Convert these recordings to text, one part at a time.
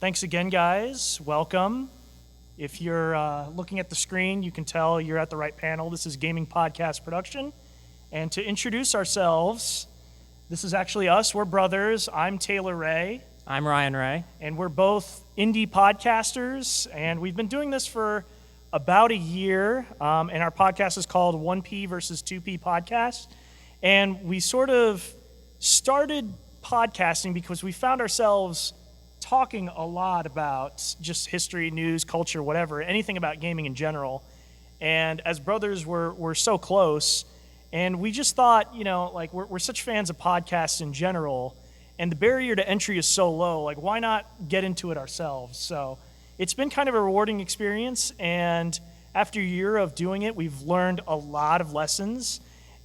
Thanks again, guys. Welcome. If you're looking at the screen, you can tell you're at the right panel. This is Gaming Podcast Production. And to introduce ourselves, this is actually us. We're brothers. I'm Taylor Ray. I'm Ryan Ray. And we're both indie podcasters. And we've been doing this for about a year. And our podcast is called 1P versus 2P Podcast. And we sort of started podcasting because we found ourselves talking a lot about just history, news, culture, whatever, anything about gaming in general. And as brothers, we're so close. And we just thought, we're such fans of podcasts in general, and the barrier to entry is so low, why not get into it ourselves? So it's been kind of a rewarding experience, and after a year of doing it, we've learned a lot of lessons,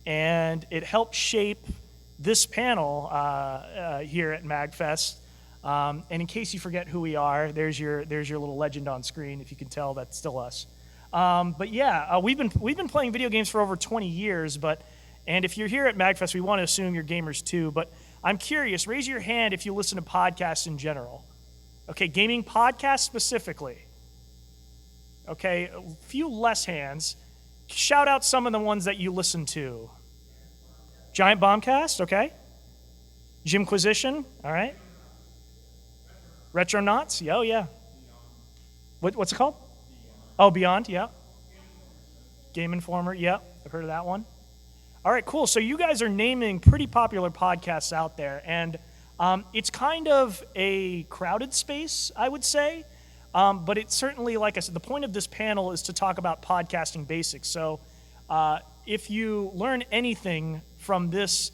and it helped shape this panel here at MAGFest. And in case you forget who we are, there's your little legend on screen. If you can tell, that's still us. We've been playing video games for over 20 years. And if you're here at MAGFest, we want to assume you're gamers too. But I'm curious. Raise your hand if you listen to podcasts in general. Okay, gaming podcasts specifically. Okay, a few less hands. Shout out some of the ones that you listen to. Giant Bombcast, okay. Jimquisition, all right. Retronauts, oh yeah. What's it called? Oh, Beyond, yeah. Game Informer, yeah, I've heard of that one. All right, cool. So you guys are naming pretty popular podcasts out there, and it's kind of a crowded space, I would say. But it's certainly, like I said, the point of this panel is to talk about podcasting basics. So if you learn anything from this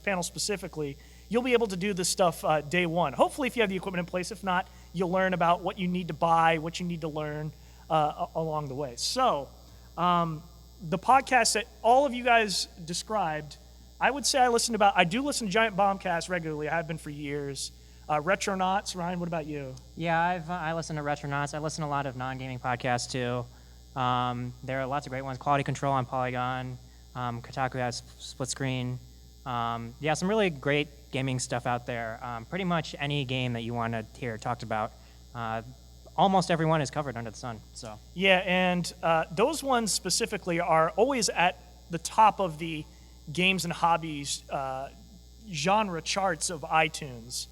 panel specifically, you'll be able to do this stuff day one. Hopefully, if you have the equipment in place. If not, you'll learn about what you need to buy, what you need to learn along the way. So the podcast that all of you guys described, I would say I do listen to Giant Bombcast regularly. I have been for years. Retronauts, Ryan, what about you? Yeah, I listen to Retronauts. I listen to a lot of non-gaming podcasts too. There are lots of great ones. Quality Control on Polygon. Kotaku has Split Screen. Some really great gaming stuff out there. Pretty much any game that you want to hear talked about, almost everyone is covered under the sun. So yeah, and those ones specifically are always at the top of the games and hobbies genre charts of iTunes.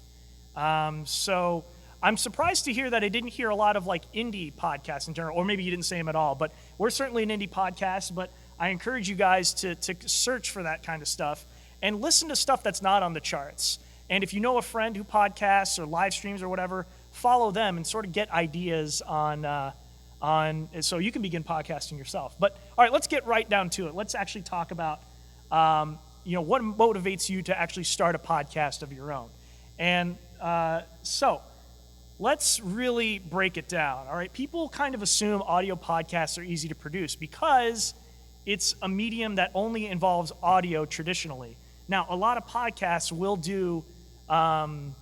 So I'm surprised to hear that I didn't hear a lot of indie podcasts in general, or maybe you didn't say them at all. But we're certainly an indie podcast. But I encourage you guys to search for that kind of stuff and listen to stuff that's not on the charts. And if you know a friend who podcasts or live streams or whatever, follow them and sort of get ideas on so you can begin podcasting yourself. But all right, let's get right down to it. Let's actually talk about what motivates you to actually start a podcast of your own. And so let's really break it down. All right, people kind of assume audio podcasts are easy to produce because it's a medium that only involves audio traditionally. Now, a lot of podcasts will do, they'll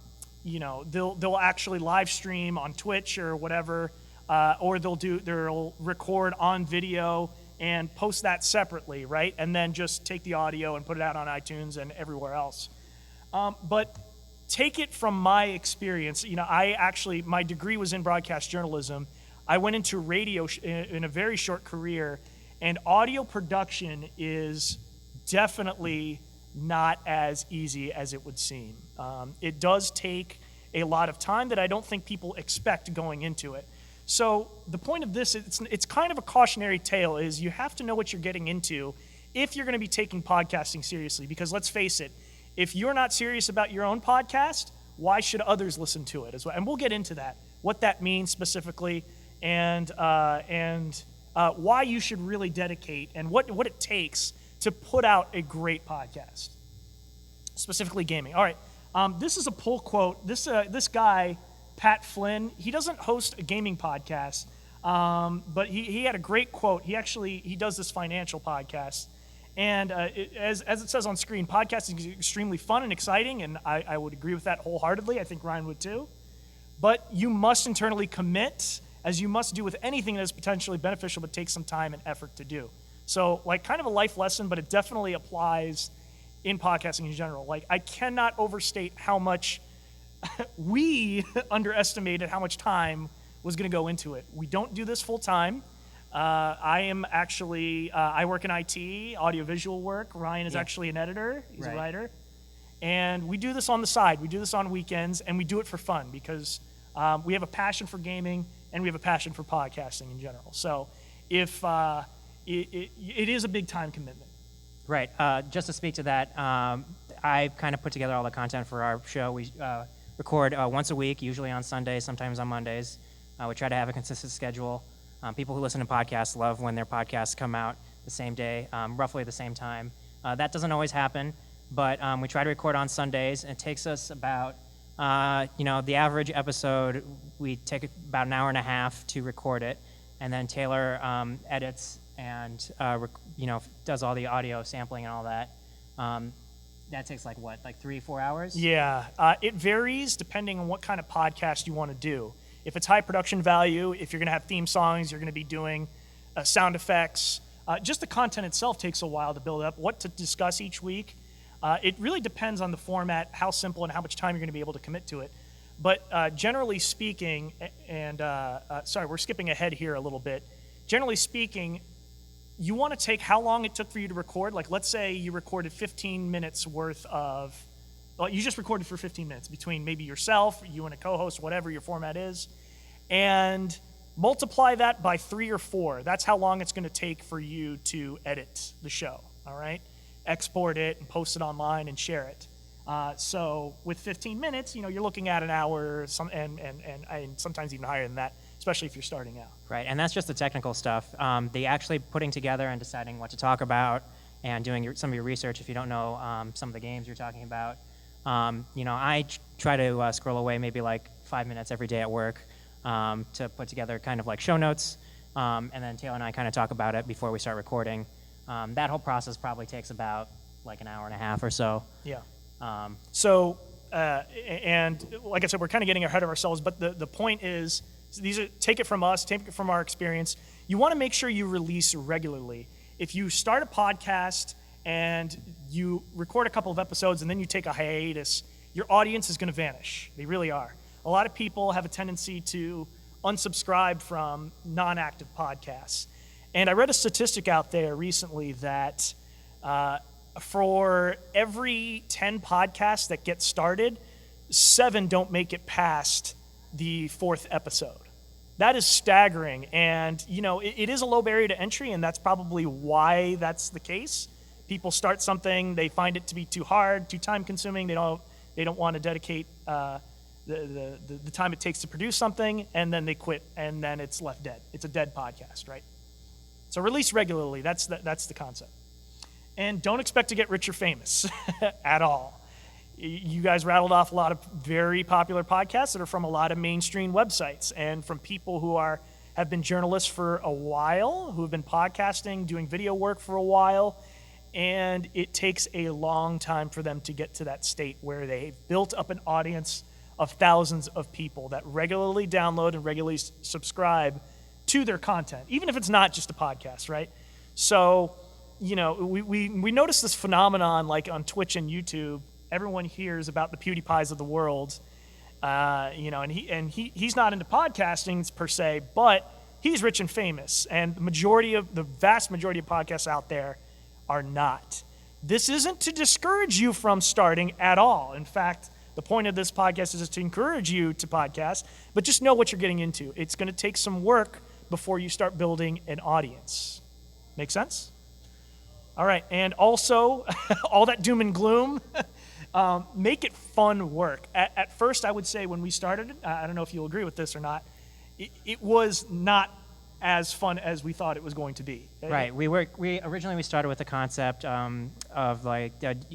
actually live stream on Twitch or whatever, or they'll record on video and post that separately, right? And then just take the audio and put it out on iTunes and everywhere else. But take it from my experience. My degree was in broadcast journalism. I went into radio in a very short career, and audio production is definitely not as easy as it would seem. It does take a lot of time that I don't think people expect going into it. So the point of this, it's kind of a cautionary tale, is you have to know what you're getting into if you're going to be taking podcasting seriously. Because let's face it, if you're not serious about your own podcast, why should others listen to it as well? And we'll get into that, what that means specifically, and why you should really dedicate and what it takes to put out a great podcast, specifically gaming. All right, this is a pull quote. This guy, Pat Flynn, he doesn't host a gaming podcast, but he had a great quote. He does this financial podcast. And as it says on screen, podcasting is extremely fun and exciting, and I would agree with that wholeheartedly. I think Ryan would too. But you must internally commit, as you must do with anything that is potentially beneficial but takes some time and effort to do. So kind of a life lesson, but it definitely applies in podcasting in general. I cannot overstate how much we underestimated how much time was going to go into it. We don't do this full time. I am actually, I work in IT, audiovisual work. Ryan is actually an editor. He's a writer. And we do this on the side. We do this on weekends, and we do it for fun because we have a passion for gaming and we have a passion for podcasting in general. So if it is a big time commitment. Right. Just to speak to that, I kind of put together all the content for our show. We record once a week, usually on Sundays, sometimes on Mondays. We try to have a consistent schedule. People who listen to podcasts love when their podcasts come out the same day, roughly the same time. That doesn't always happen, but we try to record on Sundays. And it takes us about, the average episode, we take about an hour and a half to record it. And then Taylor edits and, does all the audio sampling and all that. That takes like 3-4 hours? Yeah, it varies depending on what kind of podcast you want to do. If it's high production value, if you're going to have theme songs, you're going to be doing sound effects. Just the content itself takes a while to build up. What to discuss each week, it really depends on the format, how simple and how much time you're going to be able to commit to it. But generally speaking, and sorry, we're skipping ahead here a little bit. Generally speaking, you want to take how long it took for you to record. Like, let's say you recorded 15 minutes worth of, well, you just recorded for 15 minutes between maybe yourself, you and a co-host, whatever your format is, and multiply that by 3 or 4. That's how long it's going to take for you to edit the show, all right? Export it and post it online and share it. So with 15 minutes, you're looking at an hour, and sometimes even higher than that, especially if you're starting out. Right, and that's just the technical stuff. The actually putting together and deciding what to talk about and doing some of your research if you don't know some of the games you're talking about. I try to scroll away maybe like 5 minutes every day at work to put together kind of like show notes, and then Taylor and I kind of talk about it before we start recording. That whole process probably takes about like an hour and a half or so. Yeah. And like I said, we're kind of getting ahead of ourselves, but the point is, take it from us, take it from our experience. You want to make sure you release regularly. If you start a podcast and you record a couple of episodes and then you take a hiatus, your audience is going to vanish. They really are. A lot of people have a tendency to unsubscribe from non-active podcasts. And I read a statistic out there recently that for every 10 podcasts that get started, 7 don't make it past the 4th episode. That is staggering. And, it is a low barrier to entry, and that's probably why that's the case. People start something, they find it to be too hard, too time-consuming. They don't want to dedicate the time it takes to produce something, and then they quit, and then it's left dead. It's a dead podcast, right? So release regularly. That's the concept. And don't expect to get rich or famous at all. You guys rattled off a lot of very popular podcasts that are from a lot of mainstream websites and from people who have been journalists for a while, who have been podcasting, doing video work for a while, and it takes a long time for them to get to that state where they've built up an audience of thousands of people that regularly download and regularly subscribe to their content, even if it's not just a podcast, right? So, we notice this phenomenon like on Twitch and YouTube. Everyone hears about the PewDiePies of the world, and he's not into podcasting per se, but he's rich and famous, and the vast majority of podcasts out there are not. This isn't to discourage you from starting at all. In fact, the point of this podcast is to encourage you to podcast, but just know what you're getting into. It's going to take some work before you start building an audience. Make sense? All right, and also, all that doom and gloom, make it fun work. At first, I would say when we started, I don't know if you'll agree with this or not, it was not as fun as we thought it was going to be. Right. We originally started with the concept of like,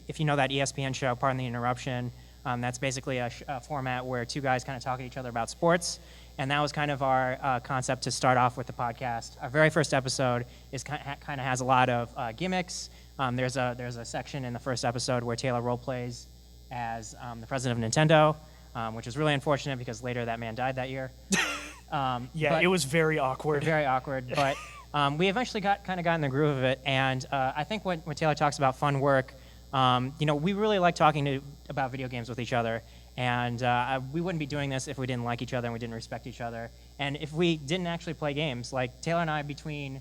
if you know that ESPN show, Pardon the Interruption, that's basically a format where two guys kind of talk to each other about sports. And that was kind of our concept to start off with the podcast. Our very first episode kind of has a lot of gimmicks. There's a section in the first episode where Taylor role plays as the president of Nintendo, which is really unfortunate because later that man died that year. It was very awkward. Very awkward, but we eventually got in the groove of it. And I think when Taylor talks about fun work, We really like talking about video games with each other, and we wouldn't be doing this if we didn't like each other and we didn't respect each other. And if we didn't actually play games, like Taylor and I, between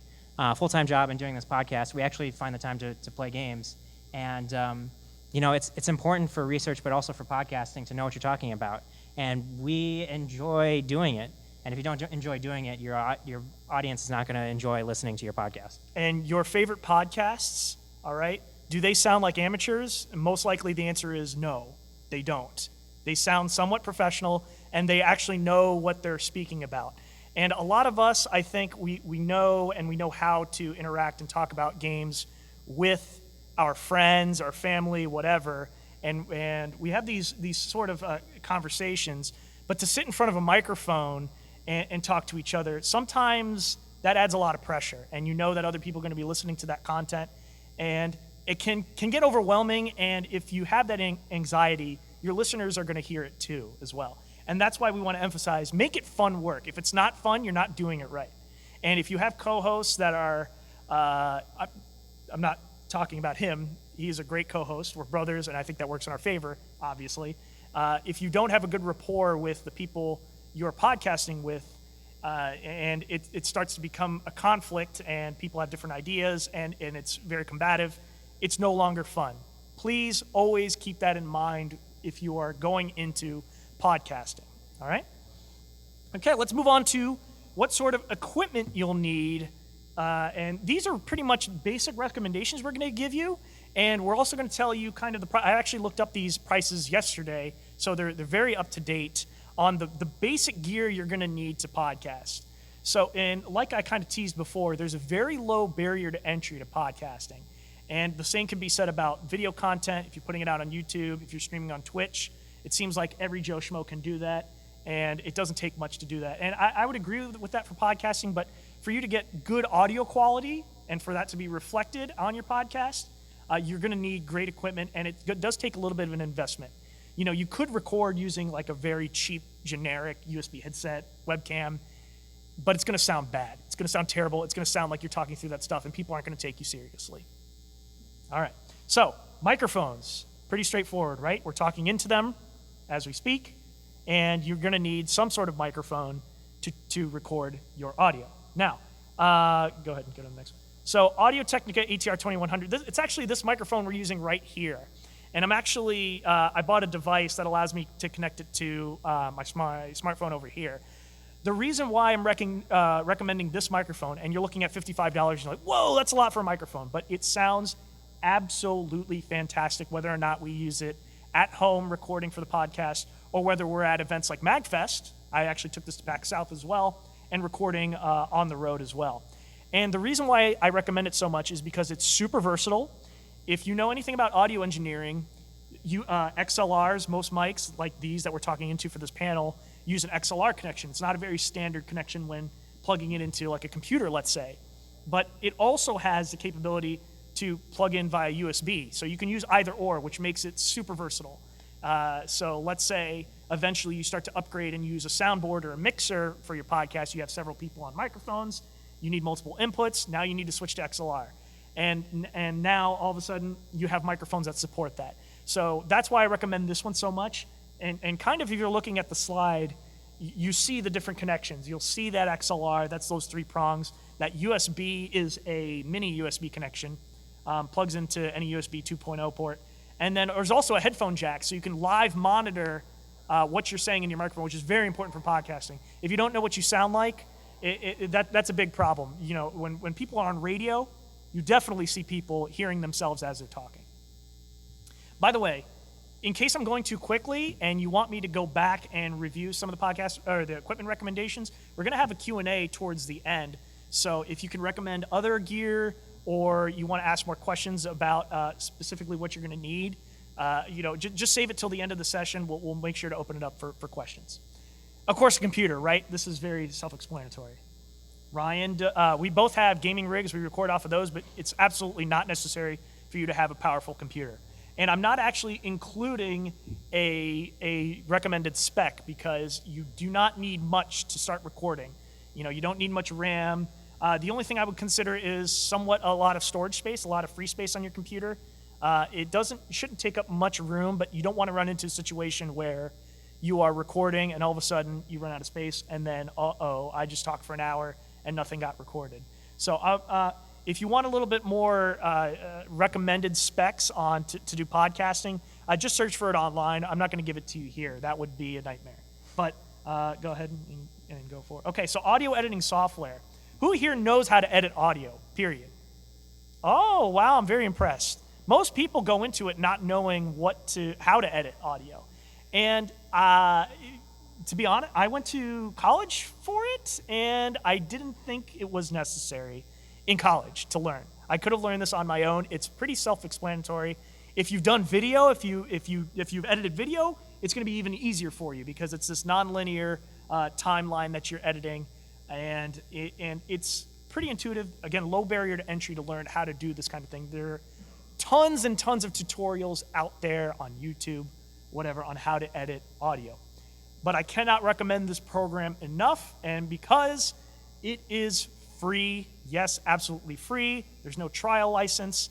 full-time job and doing this podcast, we actually find the time to play games. And it's important for research, but also for podcasting to know what you're talking about. And we enjoy doing it. And if you don't enjoy doing it, your audience is not going to enjoy listening to your podcast. And your favorite podcasts, all right, do they sound like amateurs? Most likely the answer is no, they don't. They sound somewhat professional, and they actually know what they're speaking about. And a lot of us, I think, we know, and we know how to interact and talk about games with our friends, our family, whatever. And we have these sort of conversations. But to sit in front of a microphone and talk to each other, sometimes that adds a lot of pressure. And you know that other people are going to be listening to that content. And it can get overwhelming. And if you have that anxiety, your listeners are going to hear it too as well. And that's why we want to emphasize, make it fun work. If it's not fun, you're not doing it right. And if you have co-hosts that are, I'm not talking about him, he's a great co-host, we're brothers, and I think that works in our favor, obviously. If you don't have a good rapport with the people you're podcasting with, and it starts to become a conflict and people have different ideas and it's very combative, it's no longer fun. Please always keep that in mind if you are going into podcasting, all right? Okay, let's move on to what sort of equipment you'll need. And these are pretty much basic recommendations we're going to give you. And we're also going to tell you kind of the price. I actually looked up these prices yesterday, so they're very up to date on the basic gear you're going to need to podcast. So, and like I kind of teased before, there's a very low barrier to entry to podcasting. And the same can be said about video content. If you're putting it out on YouTube, if you're streaming on Twitch, it seems like every Joe Schmo can do that. And it doesn't take much to do that. And I would agree with that for podcasting, but for you to get good audio quality and for that to be reflected on your podcast, you're going to need great equipment, and it does take a little bit of an investment. You could record using like a very cheap, generic USB headset, webcam, but it's going to sound bad. It's going to sound terrible. It's going to sound like you're talking through that stuff, and people aren't going to take you seriously. All right. So, microphones, pretty straightforward, right? We're talking into them as we speak, and you're going to need some sort of microphone to record your audio. Now, go ahead and go to the next one. So Audio-Technica ATR 2100, it's actually this microphone we're using right here. And I'm actually, I bought a device that allows me to connect it to my smartphone over here. The reason why I'm recommending this microphone, and you're looking at $55, you're like, whoa, that's a lot for a microphone. But it sounds absolutely fantastic, whether or not we use it at home recording for the podcast, or whether we're at events like MAGFest. I actually took this to PAX South as well, and recording on the road as well. And the reason why I recommend it so much is because it's super versatile. If you know anything about audio engineering, XLRs, most mics like these that we're talking into for this panel, use an XLR connection. It's not a very standard connection when plugging it into like a computer, let's say. But it also has the capability to plug in via USB. So you can use either or, which makes it super versatile. So let's say eventually you start to upgrade and use a soundboard or a mixer for your podcast. You have several people on microphones. You need multiple inputs. Now you need to switch to XLR. And now all of a sudden you have microphones that support that. So that's why I recommend this one so much. And kind of if you're looking at the slide, you see the different connections. You'll see that XLR, that's those 3 prongs. That USB is a mini USB connection, plugs into any USB 2.0 port. And then there's also a headphone jack, so you can live monitor what you're saying in your microphone, which is very important for podcasting. If you don't know what you sound like, that's a big problem. When people are on radio, you definitely see people hearing themselves as they're talking. By the way, in case I'm going too quickly and you want me to go back and review some of the podcast or the equipment recommendations, we're going to have a Q&A towards the end. So if you can recommend other gear or you want to ask more questions about specifically what you're going to need, just save it till the end of the session. We'll make sure to open it up for questions. Of course, a computer, right? This is very self-explanatory. Ryan, we both have gaming rigs. We record off of those, but it's absolutely not necessary for you to have a powerful computer. And I'm not actually including a recommended spec because you do not need much to start recording. You don't need much RAM. The only thing I would consider is somewhat a lot of storage space, a lot of free space on your computer. Shouldn't take up much room, but you don't want to run into a situation where you are recording and all of a sudden you run out of space and then, I just talked for an hour and nothing got recorded. So if you want a little bit more recommended specs on to do podcasting, just search for it online. I'm not going to give it to you here. That would be a nightmare. But go ahead and go for it. Okay, so audio editing software. Who here knows how to edit audio, period? Oh, wow, I'm very impressed. Most people go into it not knowing how to edit audio. And to be honest, I went to college for it, and I didn't think it was necessary in college to learn. I could have learned this on my own. It's pretty self-explanatory. If you've done video, if you've edited video, it's going to be even easier for you because it's this nonlinear timeline that you're editing, and it's pretty intuitive. Again, low barrier to entry to learn how to do this kind of thing. There are tons and tons of tutorials out there on YouTube, whatever, on how to edit audio. But I cannot recommend this program enough, and because it is free, yes, absolutely free. There's no trial license.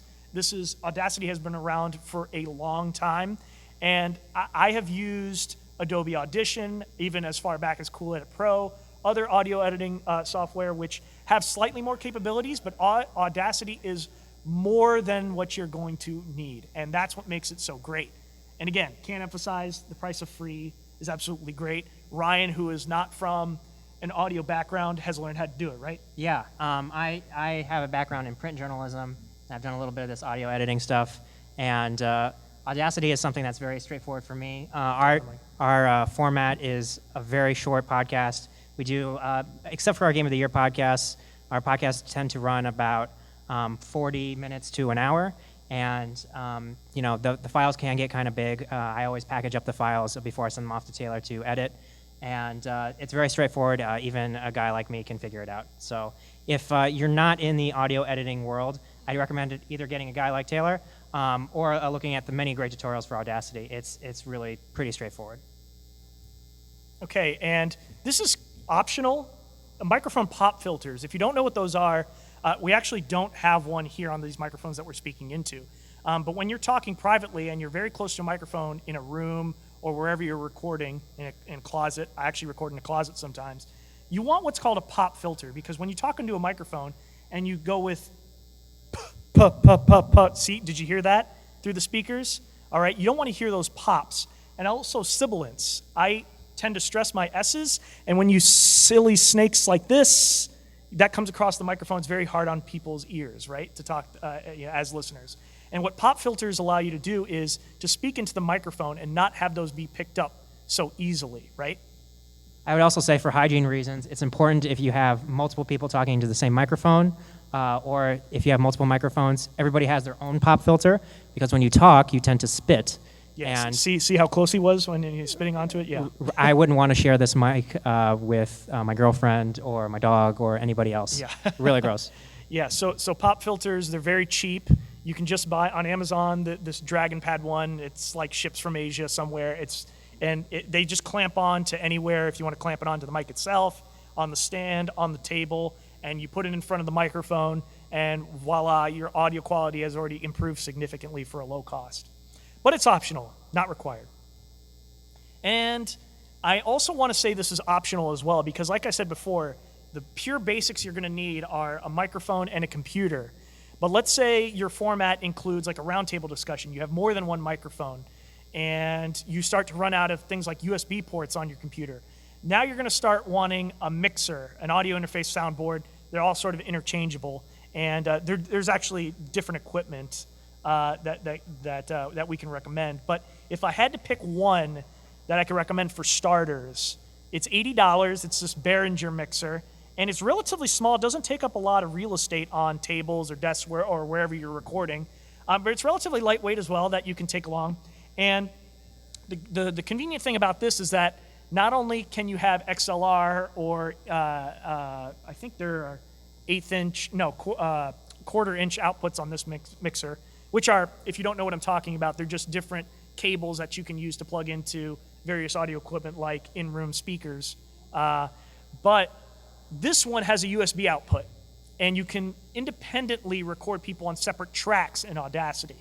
Audacity has been around for a long time, and I have used Adobe Audition, even as far back as Cool Edit Pro, other audio editing software which have slightly more capabilities, but Audacity is more than what you're going to need, and that's what makes it so great. And again, can't emphasize the price of free is absolutely great. Ryan, who is not from an audio background, has learned how to do it, right? Yeah, I have a background in print journalism. I've done a little bit of this audio editing stuff, and Audacity is something that's very straightforward for me. Our format is a very short podcast. We do, except for our Game of the Year podcasts, our podcasts tend to run about 40 minutes to an hour, and the files can get kind of big. I always package up the files before I send them off to Taylor to edit, and it's very straightforward. Even a guy like me can figure it out. So if you're not in the audio editing world, I recommend either getting a guy like Taylor or looking at the many great tutorials for Audacity. It's really pretty straightforward. Okay, and this is optional. Microphone pop filters. If you don't know what those are, we actually don't have one here on these microphones that we're speaking into. But when you're talking privately and you're very close to a microphone in a room or wherever you're recording, in a closet, I actually record in a closet sometimes, you want what's called a pop filter, because when you talk into a microphone and you go with see, did you hear that through the speakers? All right, you don't want to hear those pops. And also sibilance. I tend to stress my S's, and when you silly snakes like this, that comes across the microphone. It's very hard on people's ears, right, to talk as listeners. And what pop filters allow you to do is to speak into the microphone and not have those be picked up so easily, right? I would also say for hygiene reasons, it's important if you have multiple people talking into the same microphone, or if you have multiple microphones, everybody has their own pop filter, because when you talk, you tend to spit. Yes. And see how close he was when he was spitting onto it? Yeah. I wouldn't want to share this mic with my girlfriend or my dog or anybody else. Yeah. Really gross. Yeah, so pop filters, they're very cheap. You can just buy on Amazon this Dragon Pad 1. It's like ships from Asia somewhere. They just clamp on to anywhere if you want to clamp it onto the mic itself, on the stand, on the table, and you put it in front of the microphone, and voila, your audio quality has already improved significantly for a low cost. But it's optional, not required. And I also want to say this is optional as well, because like I said before, the pure basics you're going to need are a microphone and a computer. But let's say your format includes like a roundtable discussion. You have more than one microphone, and you start to run out of things like USB ports on your computer. Now you're going to start wanting a mixer, an audio interface soundboard. They're all sort of interchangeable, and there's actually different equipment that we can recommend. But if I had to pick one that I could recommend for starters, it's $80. It's this Behringer mixer, and it's relatively small. It doesn't take up a lot of real estate on tables or desks or wherever you're recording, but it's relatively lightweight as well that you can take along. And the convenient thing about this is that not only can you have XLR or I think there are quarter-inch outputs on this mixer, which are, if you don't know what I'm talking about, they're just different cables that you can use to plug into various audio equipment like in-room speakers. But this one has a USB output, and you can independently record people on separate tracks in Audacity.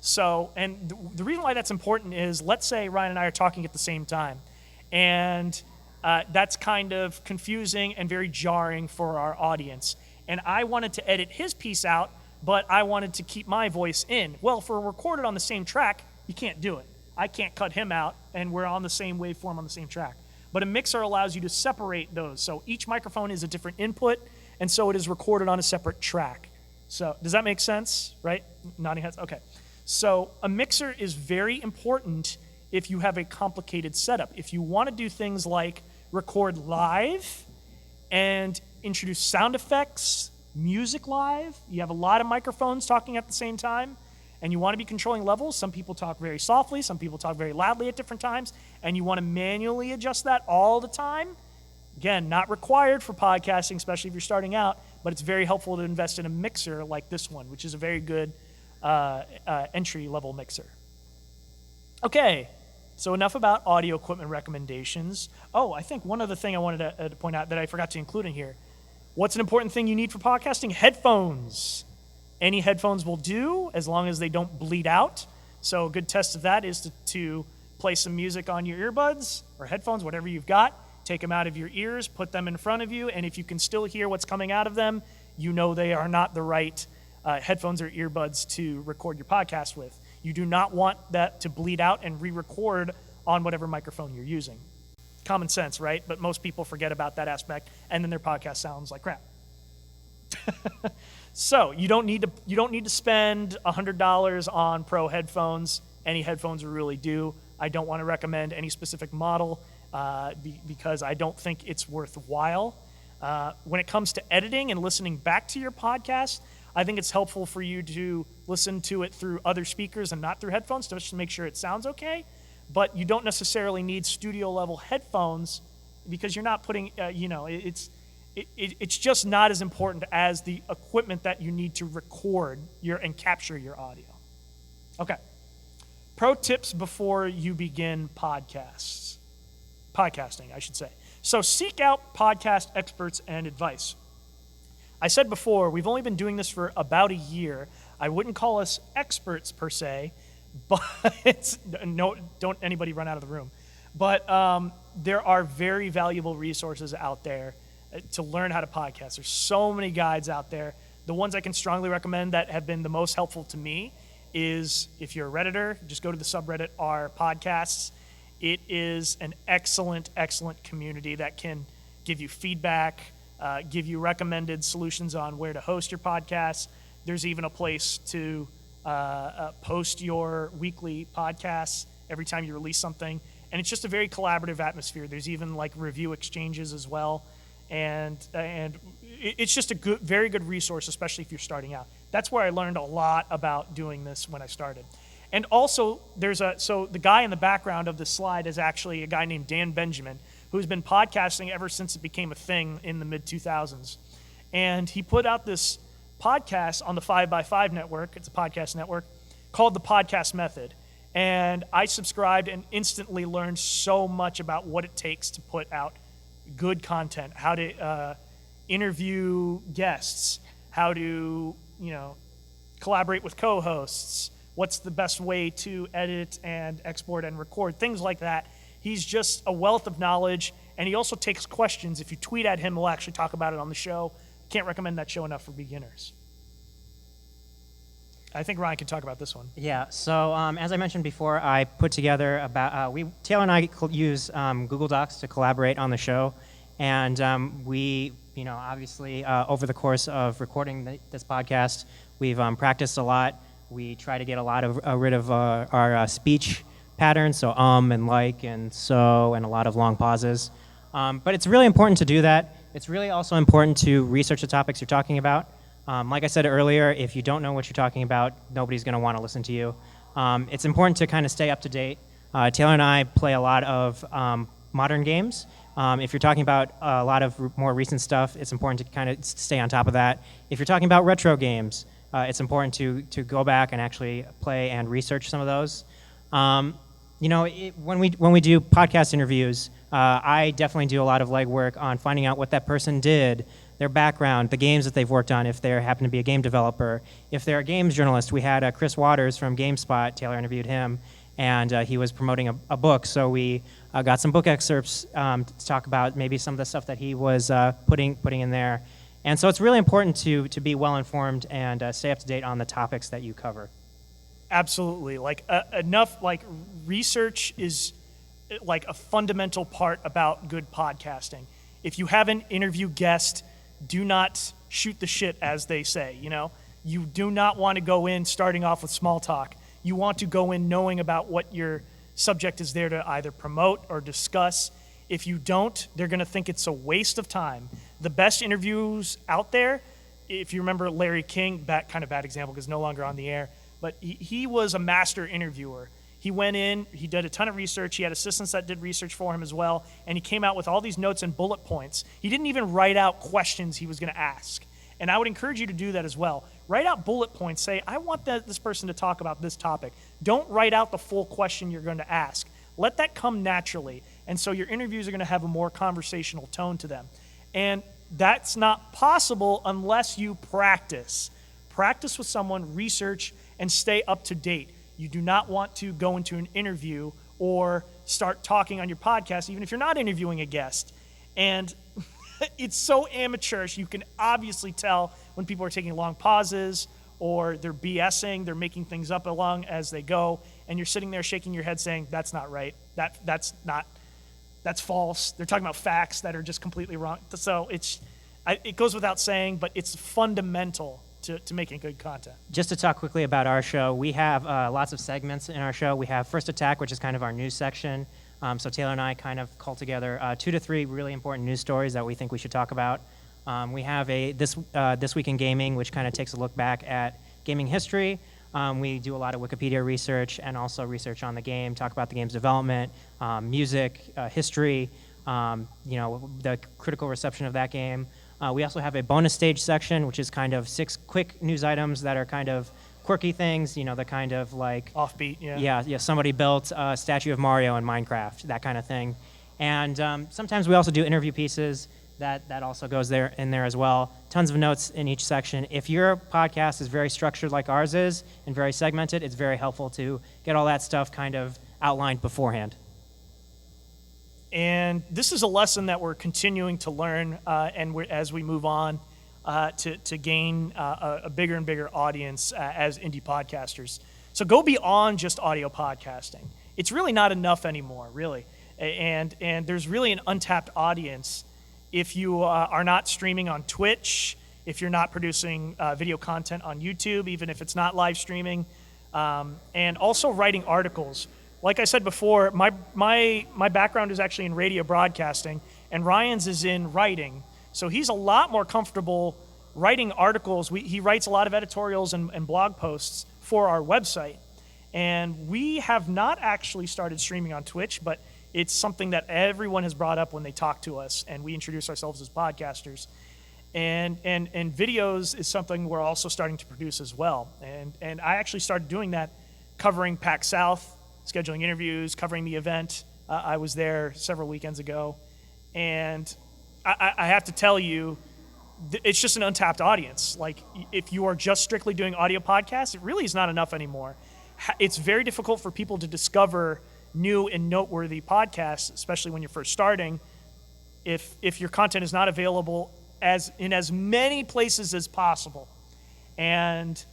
So, and the reason why that's important is, let's say Ryan and I are talking at the same time, and that's kind of confusing and very jarring for our audience. And I wanted to edit his piece out, but I wanted to keep my voice in. Well, if we're recorded on the same track, you can't do it. I can't cut him out, and we're on the same waveform on the same track. But a mixer allows you to separate those. So each microphone is a different input, and so it is recorded on a separate track. So does that make sense, right? Nodding heads, okay. So a mixer is very important if you have a complicated setup. If you want to do things like record live and introduce sound effects, music live, you have a lot of microphones talking at the same time, and you want to be controlling levels. Some people talk very softly, some people talk very loudly at different times, and you want to manually adjust that all the time. Again, not required for podcasting, especially if you're starting out, but it's very helpful to invest in a mixer like this one, which is a very good entry-level mixer. Okay, so enough about audio equipment recommendations. Oh, I think one other thing I wanted to point out that I forgot to include in here. What's an important thing you need for podcasting? Headphones. Any headphones will do, as long as they don't bleed out. So a good test of that is to play some music on your earbuds or headphones, whatever you've got. Take them out of your ears, put them in front of you, and if you can still hear what's coming out of them, you know they are not the right headphones or earbuds to record your podcast with. You do not want that to bleed out and re-record on whatever microphone you're using. Common sense, right? But most people forget about that aspect, and then their podcast sounds like crap. So you don't need to spend $100 on pro headphones. Any headphones will really do. I don't want to recommend any specific model because I don't think it's worthwhile. When it comes to editing and listening back to your podcast, I think it's helpful for you to listen to it through other speakers and not through headphones, just to make sure it sounds okay. But you don't necessarily need studio level headphones because you're not putting, it's just not as important as the equipment that you need to record and capture your audio. Okay. Pro tips before you begin podcasting, I should say. So seek out podcast experts and advice. I said before, we've only been doing this for about a year. I wouldn't call us experts per se, but don't anybody run out of the room. But there are very valuable resources out there to learn how to podcast. There's so many guides out there. The ones I can strongly recommend that have been the most helpful to me is, if you're a Redditor, just go to the subreddit r podcasts. It is an excellent, excellent community that can give you feedback, give you recommended solutions on where to host your podcasts. There's even a place to post your weekly podcasts every time you release something. And it's just a very collaborative atmosphere. There's even like review exchanges as well. And it's just a very good resource, especially if you're starting out. That's where I learned a lot about doing this when I started. And also, so the guy in the background of this slide is actually a guy named Dan Benjamin, who's been podcasting ever since it became a thing in the mid-2000s. And he put out this podcast on the 5x5 network, it's a podcast network, called The Podcast Method. And I subscribed and instantly learned so much about what it takes to put out good content, how to interview guests, how to, collaborate with co-hosts, what's the best way to edit and export and record, things like that. He's just a wealth of knowledge, and he also takes questions. If you tweet at him, we'll actually talk about it on the show. Can't recommend that show enough for beginners. I think Ryan can talk about this one. Yeah, so as I mentioned before, I put together Taylor and I use Google Docs to collaborate on the show, and we, obviously over the course of recording this podcast, we've practiced a lot. We try to get a lot of rid of our speech patterns, so and like and so, and a lot of long pauses. But it's really important to do that. It's really also important to research the topics you're talking about. Like I said earlier, if you don't know what you're talking about, nobody's going to want to listen to you. It's important to kind of stay up to date. Taylor and I play a lot of modern games. If you're talking about a lot of more recent stuff, it's important to kind of stay on top of that. If you're talking about retro games, it's important to go back and actually play and research some of those. When we do podcast interviews, I definitely do a lot of legwork on finding out what that person did, their background, the games that they've worked on, if they happen to be a game developer. If they're a games journalist, we had Chris Waters from GameSpot. Taylor interviewed him, and he was promoting a book. So we got some book excerpts to talk about maybe some of the stuff that he was putting in there. And so it's really important to be well-informed and stay up to date on the topics that you cover. Absolutely. Like enough, like research is like a fundamental part about good podcasting. If you have an interview guest, do not shoot the shit, as they say. You know, you do not want to go in starting off with small talk. You want to go in knowing about what your subject is there to either promote or discuss. If you don't, they're going to think it's a waste of time. The best interviews out there, if you remember Larry King, kind of bad example because no longer on the air, but he was a master interviewer. He went in, he did a ton of research, he had assistants that did research for him as well, and he came out with all these notes and bullet points. He didn't even write out questions he was going to ask. And I would encourage you to do that as well. Write out bullet points. Say, I want this person to talk about this topic. Don't write out the full question you're going to ask. Let that come naturally. And so your interviews are going to have a more conversational tone to them. And that's not possible unless you practice. Practice with someone, research, and stay up to date. You do not want to go into an interview or start talking on your podcast, even if you're not interviewing a guest. And it's so amateurish. You can obviously tell when people are taking long pauses or they're BSing, they're making things up along as they go, and you're sitting there shaking your head saying, that's not right. That's false. They're talking about facts that are just completely wrong. So it goes without saying, but it's fundamental to making good content. Just to talk quickly about our show, we have lots of segments in our show. We have First Attack, which is kind of our news section. So Taylor and I kind of call together 2 to 3 really important news stories that we think we should talk about. We have This Week in Gaming, which kind of takes a look back at gaming history. We do a lot of Wikipedia research and also research on the game, talk about the game's development, music, history, the critical reception of that game. We also have a bonus stage section, which is kind of 6 quick news items that are kind of quirky things, the kind of like... Offbeat, yeah. Yeah, somebody built a statue of Mario in Minecraft, that kind of thing. And sometimes we also do interview pieces. That also goes in there as well. Tons of notes in each section. If your podcast is very structured like ours is and very segmented, it's very helpful to get all that stuff kind of outlined beforehand. And this is a lesson that we're continuing to learn as we move on to gain a bigger and bigger audience as indie podcasters. So go beyond just audio podcasting. It's really not enough anymore, really. And there's really an untapped audience if you are not streaming on Twitch, if you're not producing video content on YouTube, even if it's not live streaming, and also writing articles. Like I said before, my background is actually in radio broadcasting, and Ryan's is in writing. So he's a lot more comfortable writing articles. He writes a lot of editorials and blog posts for our website. And we have not actually started streaming on Twitch, but it's something that everyone has brought up when they talk to us, and we introduce ourselves as podcasters. And videos is something we're also starting to produce as well. And I actually started doing that, covering PAX South, scheduling interviews, covering the event. I was there several weekends ago. And I have to tell you, it's just an untapped audience. Like, if you are just strictly doing audio podcasts, it really is not enough anymore. It's very difficult for people to discover new and noteworthy podcasts, especially when you're first starting, if your content is not available in as many places as possible. And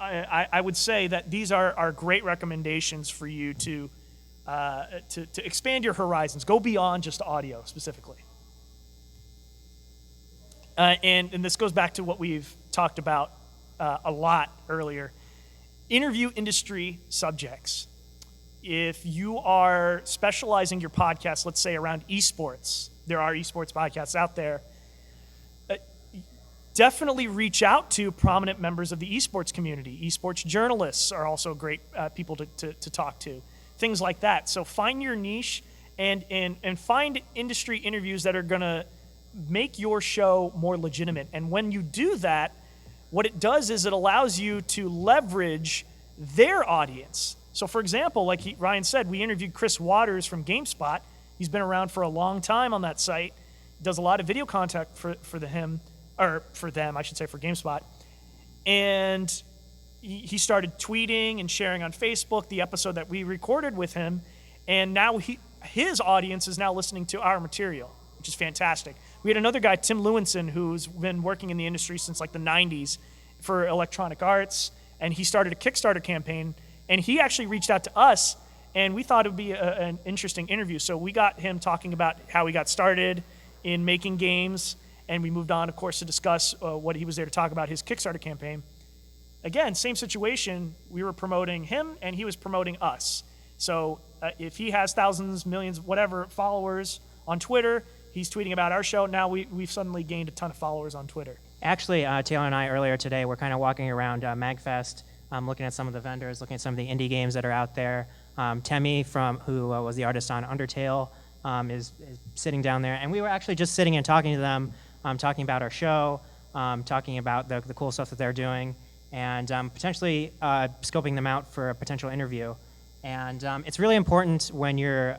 I would say that these are great recommendations for you to expand your horizons. Go beyond just audio specifically. And this goes back to what we've talked about a lot earlier. Interview industry subjects. If you are specializing your podcast, let's say around esports, there are esports podcasts out there, definitely reach out to prominent members of the esports community. Esports journalists are also great people to talk to. Things like that. So find your niche and find industry interviews that are going to make your show more legitimate. And when you do that, what it does is it allows you to leverage their audience. So for example, like Ryan said, we interviewed Chris Waters from GameSpot. He's been around for a long time on that site. does a lot of video content for them, I should say, for GameSpot. And he started tweeting and sharing on Facebook the episode that we recorded with him, and now his audience is now listening to our material, which is fantastic. We had another guy, Tim Lewinson, who's been working in the industry since like the 90s for Electronic Arts, and he started a Kickstarter campaign, and he actually reached out to us, and we thought it would be an interesting interview. So we got him talking about how he got started in making games, and we moved on, of course, to discuss what he was there to talk about, his Kickstarter campaign. Again, same situation. We were promoting him, and he was promoting us. So if he has thousands, millions, whatever followers on Twitter, he's tweeting about our show. Now we've suddenly gained a ton of followers on Twitter. Actually, Taylor and I earlier today were kind of walking around MAGFest, looking at some of the vendors, looking at some of the indie games that are out there. Temi, who was the artist on Undertale, is sitting down there. And we were actually just sitting and talking to them, talking about our show, talking about the cool stuff that they're doing, and potentially scoping them out for a potential interview. And it's really important when you're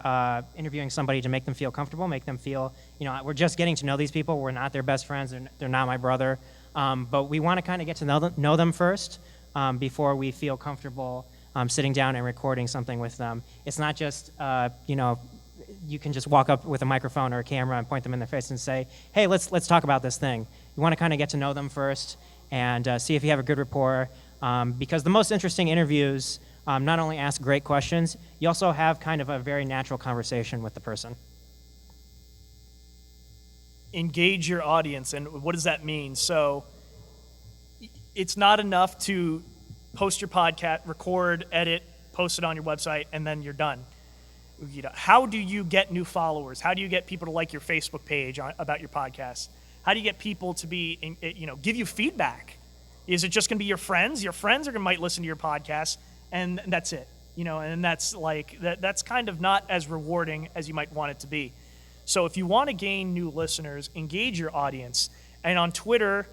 interviewing somebody to make them feel comfortable, make them feel, we're just getting to know these people. We're not their best friends. They're not my brother. But we want to kind of get to know them first before we feel comfortable sitting down and recording something with them. It's not just, you can just walk up with a microphone or a camera and point them in their face and say, hey, let's talk about this thing. You want to kind of get to know them first and see if you have a good rapport. Because the most interesting interviews not only ask great questions, you also have kind of a very natural conversation with the person. Engage your audience, and what does that mean? So it's not enough to post your podcast, record, edit, post it on your website, and then you're done. How do you get new followers? How do you get people to like your Facebook page about your podcast? How do you get people to be, give you feedback? Is it just going to be your friends? Your friends might listen to your podcast, and that's it. And that's that's kind of not as rewarding as you might want it to be. So if you want to gain new listeners, engage your audience. And on Twitter,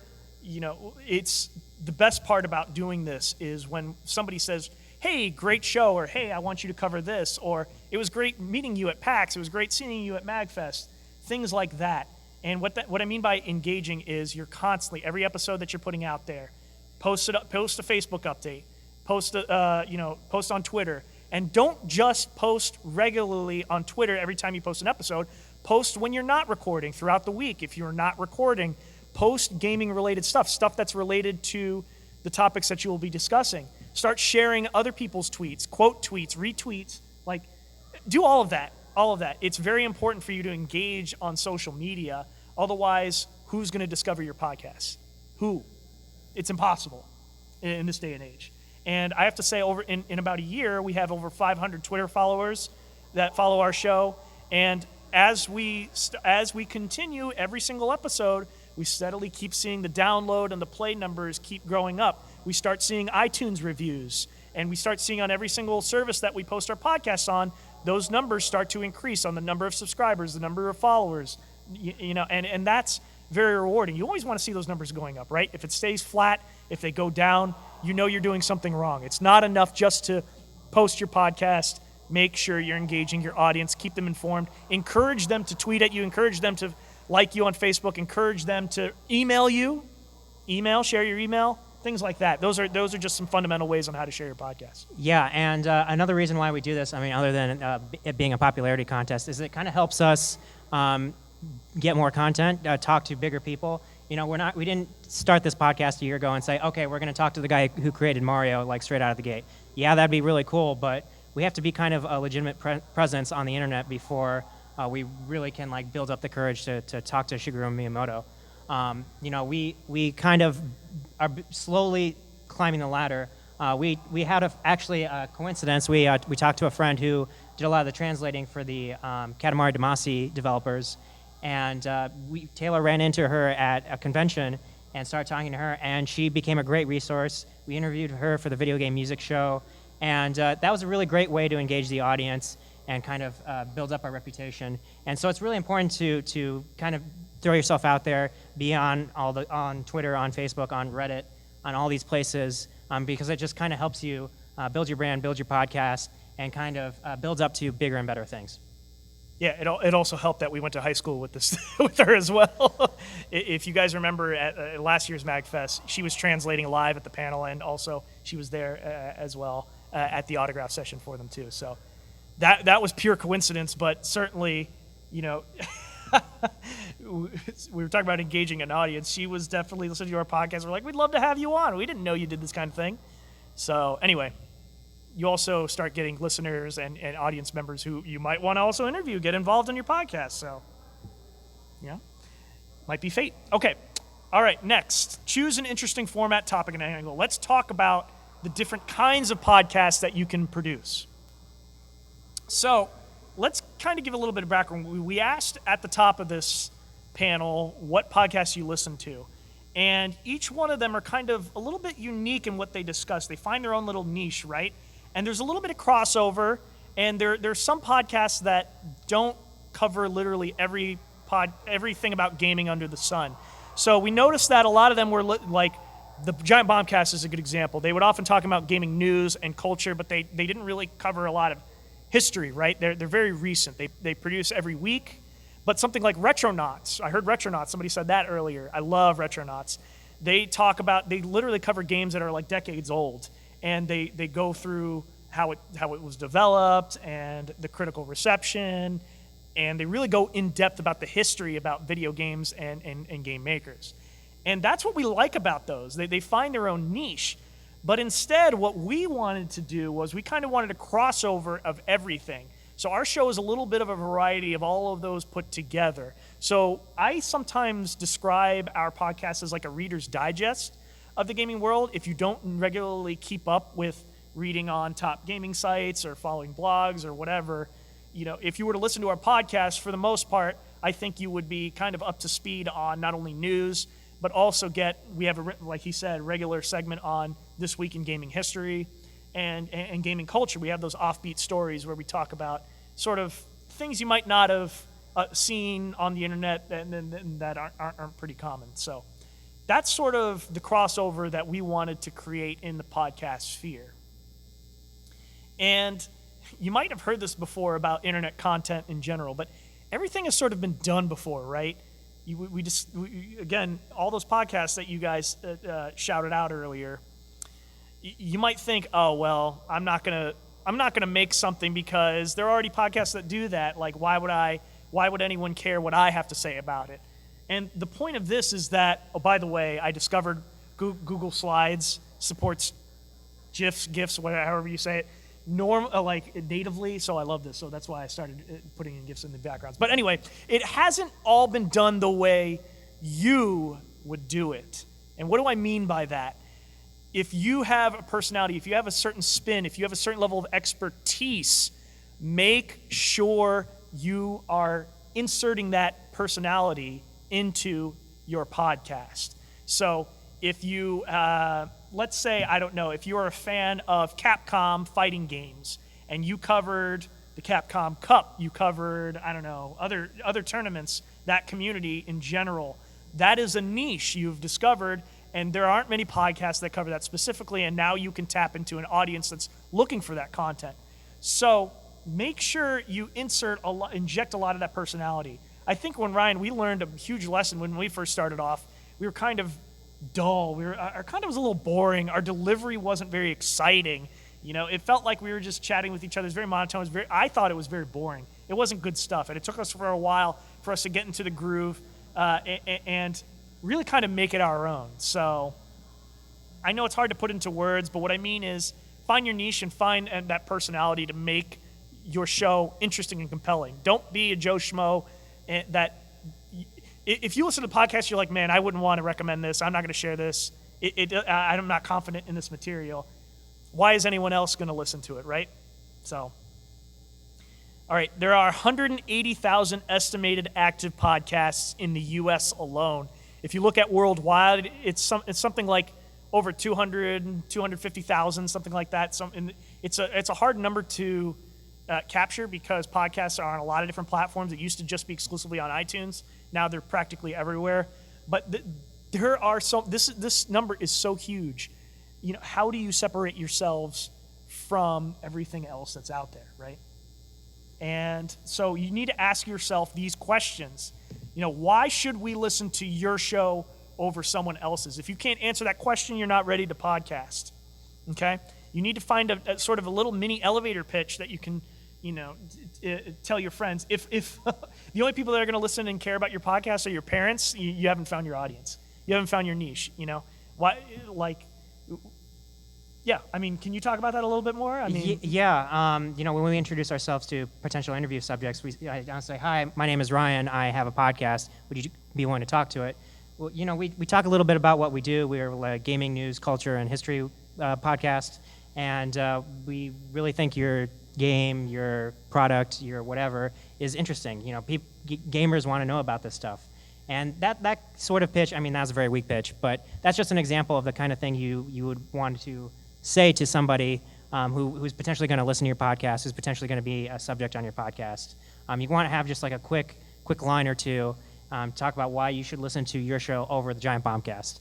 it's the best part about doing this is when somebody says, hey, great show, or hey, I want you to cover this, or it was great meeting you at PAX, it was great seeing you at MAGFest, things like that. And what I mean by engaging is you're constantly, every episode that you're putting out there, post a Facebook update, post on Twitter, and don't just post regularly on Twitter every time you post an episode. Post when you're not recording throughout the week. If you're not recording, post gaming-related stuff that's related to the topics that you will be discussing. Start sharing other people's tweets, quote tweets, retweets, do all of that. It's very important for you to engage on social media. Otherwise, who's going to discover your podcast? Who? It's impossible in this day and age. And I have to say, over in about a year, we have over 500 Twitter followers that follow our show. And as we continue every single episode, we steadily keep seeing the download and the play numbers keep growing up. We start seeing iTunes reviews, and we start seeing on every single service that we post our podcasts on, those numbers start to increase on the number of subscribers, the number of followers, and that's very rewarding. You always want to see those numbers going up, right? If it stays flat, if they go down, you're doing something wrong. It's not enough just to post your podcast. Make sure you're engaging your audience, keep them informed, encourage them to tweet at you, encourage them to like you on Facebook, encourage them to email you, share your email, things like that. Those are just some fundamental ways on how to share your podcast. Yeah, and another reason why we do this, other than it being a popularity contest, is it kind of helps us get more content, talk to bigger people. We didn't start this podcast a year ago and say, okay, we're going to talk to the guy who created Mario straight out of the gate. Yeah, that'd be really cool, but we have to be kind of a legitimate presence on the internet before we really can build up the courage to talk to Shigeru Miyamoto. We kind of are slowly climbing the ladder. We had actually a coincidence. We talked to a friend who did a lot of the translating for the Katamari Damacy developers, and Taylor ran into her at a convention and started talking to her, and she became a great resource. We interviewed her for the video game music show, and that was a really great way to engage the audience and kind of build up our reputation. And so it's really important to kind of throw yourself out there, be on Twitter, on Facebook, on Reddit, on all these places, because it just kind of helps you build your brand, build your podcast, and kind of builds up to bigger and better things. Yeah, it also helped that we went to high school with this with her as well. If you guys remember at last year's MAGFest, she was translating live at the panel, and also she was there as well at the autograph session for them too. So that was pure coincidence, but certainly, you know, we were talking about engaging an audience. She was definitely listening to our podcast. We're like, we'd love to have you on. We didn't know you did this kind of thing. So anyway, you also start getting listeners and audience members who you might want to also interview, get involved in your podcast. So, yeah, might be fate. Okay, all right, next. Choose an interesting format, topic, and angle. Let's talk about the different kinds of podcasts that you can produce. So let's kind of give a little bit of background. We asked at the top of this panel what podcasts you listen to. And each one of them are kind of a little bit unique in what they discuss. They find their own little niche, right? And there's a little bit of crossover, and there's some podcasts that don't cover literally everything about gaming under the sun. So we noticed that a lot of them were like, the Giant Bombcast is a good example. They would often talk about gaming news and culture, but they didn't really cover a lot of history, right? They're very recent. They produce every week. But something like Retronauts, I heard Retronauts, somebody said that earlier. I love Retronauts. They literally cover games that are like decades old. And they go through how it was developed and the critical reception, and they really go in depth about the history about video games and game makers. And that's what we like about those. They find their own niche. But instead, what we wanted to do was we kind of wanted a crossover of everything. So our show is a little bit of a variety of all of those put together. So I sometimes describe our podcast as like a Reader's Digest of the gaming world. If you don't regularly keep up with reading on top gaming sites or following blogs or whatever, you know, if you were to listen to our podcast, for the most part, I think you would be kind of up to speed on not only news, but also we have, like he said, regular segment on This Week in Gaming History and gaming culture. We have those offbeat stories where we talk about sort of things you might not have seen on the internet and that aren't pretty common. So that's sort of the crossover that we wanted to create in the podcast sphere. And you might have heard this before about internet content in general, but everything has sort of been done before, right? Again, all those podcasts that you guys shouted out earlier, you might think, oh, well, I'm not gonna make something because there are already podcasts that do that. Like, why would anyone care what I have to say about it? And the point of this is that, oh, by the way, I discovered Google Slides supports GIFs, whatever, however you say it, natively. So I love this. So that's why I started putting in GIFs in the backgrounds. But anyway, it hasn't all been done the way you would do it. And what do I mean by that? If you have a personality, if you have a certain spin, if you have a certain level of expertise, make sure you are inserting that personality into your podcast. So if you, let's say, I don't know, if you are a fan of Capcom fighting games and you covered the Capcom Cup, you covered, I don't know, other tournaments, that community in general, that is a niche you've discovered, and there aren't many podcasts that cover that specifically, and now you can tap into an audience that's looking for that content. So make sure you inject a lot of that personality. I think when we learned a huge lesson when we first started off. We were kind of dull. Our content was a little boring. Our delivery wasn't very exciting. You know, it felt like we were just chatting with each other. It was very monotone. I thought it was very boring. It wasn't good stuff, and it took us for a while for us to get into the groove and really kind of make it our own. So I know it's hard to put into words, but what I mean is find your niche and find that personality to make your show interesting and compelling. Don't be a Joe Schmo that if you listen to the podcast, you're like, man, I wouldn't want to recommend this. I'm not going to share this. I'm not confident in this material. Why is anyone else going to listen to it, right? So, all right, there are 180,000 estimated active podcasts in the U.S. alone. If you look at worldwide, it's something like over 250,000, something like that. It's a hard number to capture because podcasts are on a lot of different platforms. It used to just be exclusively on iTunes. Now they're practically everywhere. But there are this number is so huge. You know, how do you separate yourselves from everything else that's out there, right? And so you need to ask yourself these questions. Why should we listen to your show over someone else's? If you can't answer that question, you're not ready to podcast. Okay? You need to find a sort of a little mini elevator pitch that you can, tell your friends. If the only people that are going to listen and care about your podcast are your parents, you haven't found your audience. You haven't found your niche. Why? Yeah. I mean, can you talk about that a little bit more? I mean, when we introduce ourselves to potential interview subjects, I say, "Hi, my name is Ryan. I have a podcast. Would you be willing to talk to it?" Well, we talk a little bit about what we do. We're like gaming news, culture, and history podcast, and we really think your game, your product, your whatever is interesting. Gamers want to know about this stuff. And that sort of pitch, I mean, that's a very weak pitch, but that's just an example of the kind of thing you would want to say to somebody who's potentially going to listen to your podcast, who's potentially going to be a subject on your podcast. You want to have just like a quick line or two, talk about why you should listen to your show over the Giant Bombcast.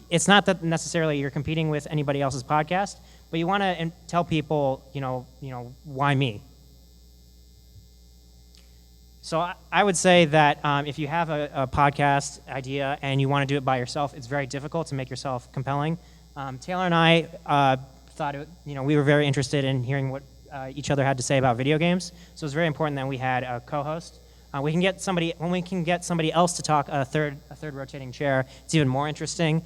It's not that necessarily you're competing with anybody else's podcast, but you want to tell people, why me? So I would say that if you have a podcast idea and you want to do it by yourself, it's very difficult to make yourself compelling. Taylor and I thought we were very interested in hearing what each other had to say about video games. So it's very important that we had a co-host. When we can get somebody else to talk, a third rotating chair, it's even more interesting.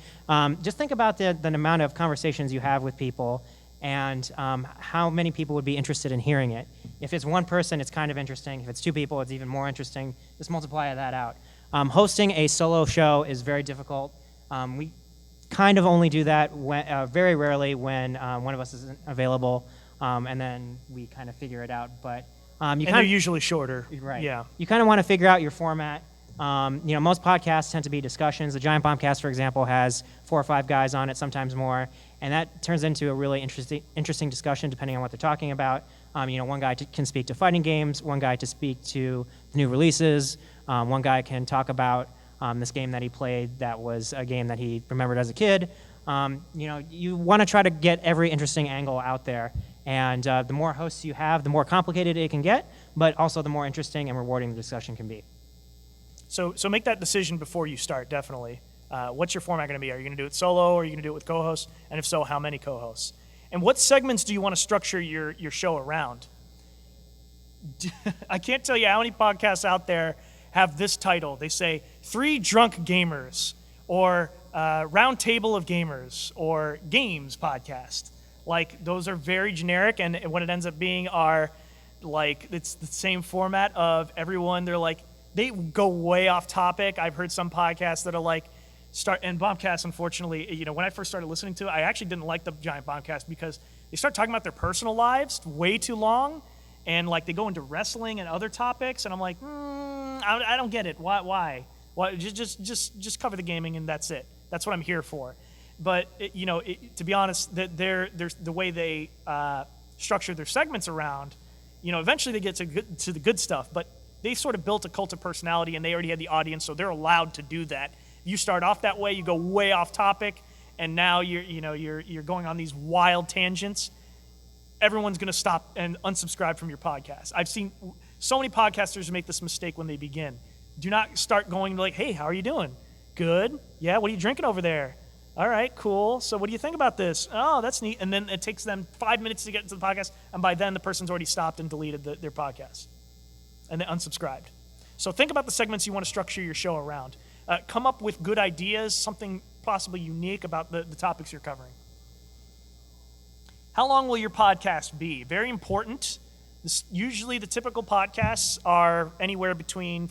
Just think about the amount of conversations you have with people and how many people would be interested in hearing it. If it's one person, it's kind of interesting. If it's two people, it's even more interesting. Just multiply that out. Hosting a solo show is very difficult. We kind of only do that very rarely when one of us isn't available, and then we kind of figure it out. But they're usually shorter. Right. Yeah. You kind of want to figure out your format. Most podcasts tend to be discussions. The Giant Bombcast, for example, has 4 or 5 guys on it, sometimes more, and that turns into a really interesting discussion depending on what they're talking about. One guy can speak to fighting games, one guy to speak to the new releases, one guy can talk about this game that he played that was a game that he remembered as a kid. You want to try to get every interesting angle out there, and the more hosts you have, the more complicated it can get, but also the more interesting and rewarding the discussion can be. So make that decision before you start, definitely. What's your format going to be? Are you going to do it solo, or are you going to do it with co-hosts? And if so, how many co-hosts? And what segments do you want to structure your show around? I can't tell you how many podcasts out there have this title. They say, 3 Drunk Gamers, or Round Table of Gamers, or Games Podcast. Like, those are very generic, and what it ends up being are, like, it's the same format of everyone. They're like, they go way off topic. I've heard some podcasts that are like, and Bombcast, unfortunately, when I first started listening to it, I actually didn't like the Giant Bombcast because they start talking about their personal lives way too long, and like they go into wrestling and other topics, and I'm like, I don't get it. Why? Just cover the gaming and that's it. That's what I'm here for. But to be honest, there's the way they structure their segments around. Eventually they get to the good stuff, but they sort of built a cult of personality, and they already had the audience, so they're allowed to do that. You start off that way, you go way off topic, and now you're going on these wild tangents. Everyone's going to stop and unsubscribe from your podcast. I've seen so many podcasters make this mistake when they begin. Do not start going like, "Hey, how are you doing? Good. Yeah, what are you drinking over there? All right, cool. So what do you think about this? Oh, that's neat." And then it takes them 5 minutes to get into the podcast, and by then the person's already stopped and deleted their podcast, and they unsubscribed. So think about the segments you want to structure your show around. Come up with good ideas, something possibly unique about the topics you're covering. How long will your podcast be? Very important. Usually the typical podcasts are anywhere between